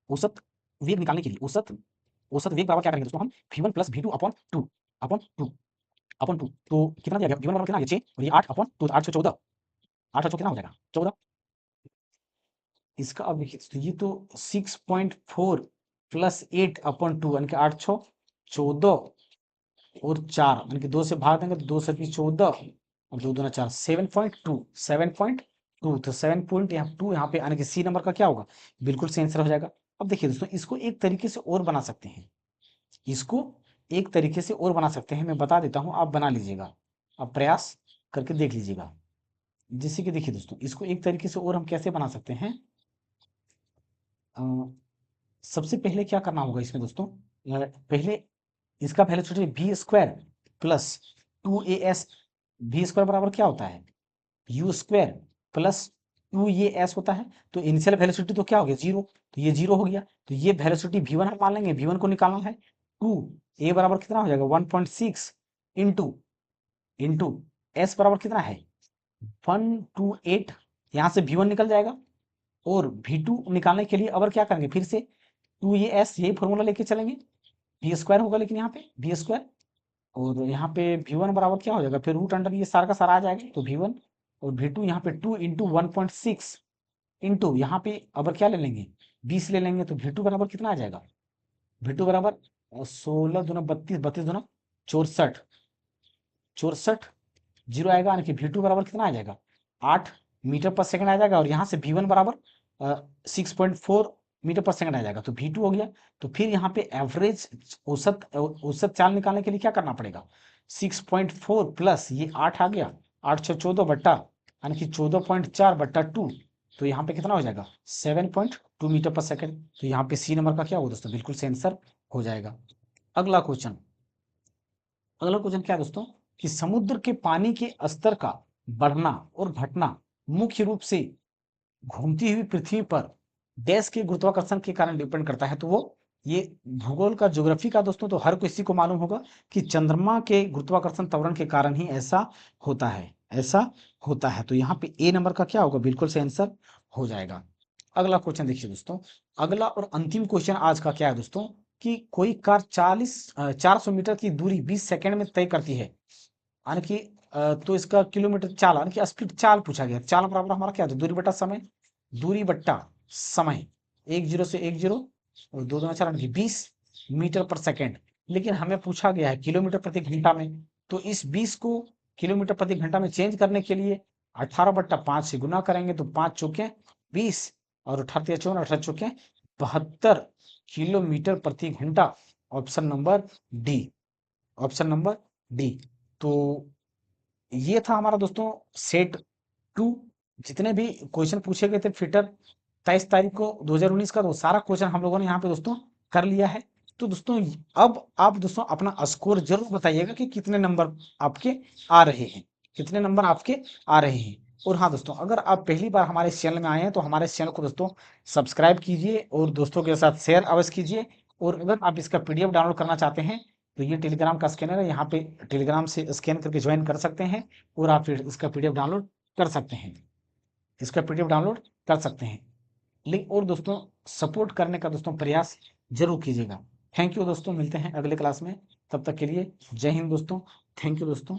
औसत वेग निकालने के लिए, औसत वेग बराबर क्या करेंगे दोस्तों हम, v1 + v2 upon 2 upon 2 upon 2, तो कितना दिया गया, v1 बराबर कितना आ गया 6 और ये 8 अपॉन 2, 8 से 14, 8 से कितना हो जाएगा 14। इसका अब देखिए तो ये तो 6.4 + 8 अपॉन 2 यानी कि 8 6 14 और 4 यानी कि 2 से भाग देंगे तो 2 से 14 और 2 दूना 4, 7.2 7.2, तो 7.2 यहाँ पे यानी कि सी नंबर का क्या होगा, बिल्कुल सही आंसर हो जाएगा। अब देखिए दोस्तों इसको एक तरीके से और बना सकते हैं, इसको एक तरीके से और बना सकते हैं, मैं बता देता हूँ, आप बना लीजिएगा, आप प्रयास करके देख लीजिएगा। जैसे कि देखिए दोस्तों इसको एक तरीके से और हम कैसे बना सकते हैं, अ, सबसे पहले क्या करना होगा इसमें दोस्तों, पहले इसका velocity v square plus 2as, v square बराबर क्या होता है u स्क्वायर प्लस 2as होता है, तो इनिशियल वेलोसिटी तो क्या हो गया 0, तो ये 0 हो गया, तो ये वेलोसिटी v1 हम मान लेंगे, v1 को निकालना है, 2 a बराबर कितना हो जाएगा 1.6 इंटू s बराबर कितना है 128, यहाँ से v1 निकल जाएगा, और v2 निकालने के लिए अब क्या करेंगे, फिर से 2as यही फॉर्मूला लेके चलेंगे, v स्क्वायर होगा, लेकिन यहाँ पे v स्क्वायर, और यहाँ पे v1 बराबर क्या हो जाएगा, फिर रूट अंडर ये सारा का सारा आ जाएगा, तो v1 और v2 यहाँ पे 2 * 1.6 इंटू यहाँ पे अब क्या ले लेंगे 20 ले लेंगे, तो v2 बराबर कितना आ जाएगा, v2 बराबर 16 दूना 32, 32 दूना 64, 64 जीरो आएगा, यानी कि v2 बराबर कितना आ जाएगा 8 मीटर पर सेकंड आ जाएगा, और यहाँ से v1 बराबर 6.4 मीटर पर सेकंड आ जाएगा, तो v2 हो गया। तो फिर यहाँ पे एवरेज औसत चाल निकालने के लिए क्या करना पड़ेगा, 6.4 प्लस ये 8 आ गया, 8 से 14 बट्टा यानी कि 14.4 बट्टा 2, तो यहाँ पे कितना हो जाएगा 7.2 मीटर पर सेकंड, तो यहाँ पे सी नंबर का क्या होगा दोस्तों, बिल्कुल सही आंसर हो जाएगा। अगला क्वेश्चन, अगला क्वेश्चन क्या है दोस्तों, कि समुद्र के पानी के स्तर का बढ़ना और घटना मुख्य रूप से घूमती हुई पृथ्वी पर देश के गुरुत्वाकर्षण के कारण डिपेंड करता है, तो वो ये भूगोल का, ज्योग्राफी का दोस्तों, तो हर किसी को मालूम होगा कि चंद्रमा के गुरुत्वाकर्षण त्वरण के कारण ही ऐसा होता है, ऐसा होता है, तो यहाँ पे ए नंबर का क्या होगा, बिल्कुल सही आंसर हो जाएगा। अगला क्वेश्चन देखिए दोस्तों, अगला और अंतिम क्वेश्चन आज का क्या है दोस्तों, कि कोई कार 400 मीटर की दूरी 20 सेकंड में तय करती है, यानी कि तो इसका किलोमीटर चाल यानी कि स्पीड चाल पूछा गया, चाल बराबर हमारा क्या होता है, दूरी बटा समय, दूरी बट्टा समय, 10 से 10 और 2 दूना 4 यानी कि 20 मीटर पर सेकंड, लेकिन हमें पूछा गया है किलोमीटर प्रति घंटा में, तो इस 20 को किलोमीटर प्रति घंटा में चेंज करने के लिए 18/5 से गुना करेंगे, तो 5 चौके 20 और 18 × 4 18 चौके 72 किलोमीटर प्रति घंटा, option number D, option number D. तो ये था हमारा दोस्तों सेट 2, जितने भी क्वेश्चन पूछे गए थे फिटर 23 तारीख को 2019 का, तो सारा क्वेश्चन हम लोगों ने यहाँ पे दोस्तों कर लिया है। तो दोस्तों अब आप दोस्तों अपना स्कोर जरूर बताइएगा कि कितने नंबर आपके आ रहे हैं, कितने नंबर आपके आ रहे हैं। और हाँ दोस्तों, अगर आप पहली बार हमारे इस चैनल में आए हैं तो हमारे इस चैनल को दोस्तों सब्सक्राइब कीजिए और दोस्तों के साथ शेयर अवश्य कीजिए। और अगर आप इसका पीडीएफ डाउनलोड करना चाहते हैं तो ये टेलीग्राम का स्कैनर है, यहाँ पे टेलीग्राम से स्कैन करके ज्वाइन कर सकते हैं और आप फिर इसका पीडीएफ डाउनलोड कर सकते हैं, इसका पीडीएफ डाउनलोड कर सकते हैं। लिंक और दोस्तों सपोर्ट करने का दोस्तों प्रयास जरूर कीजिएगा। थैंक यू दोस्तों, मिलते हैं अगले क्लास में, तब तक के लिए जय हिंद दोस्तों, थैंक यू दोस्तों।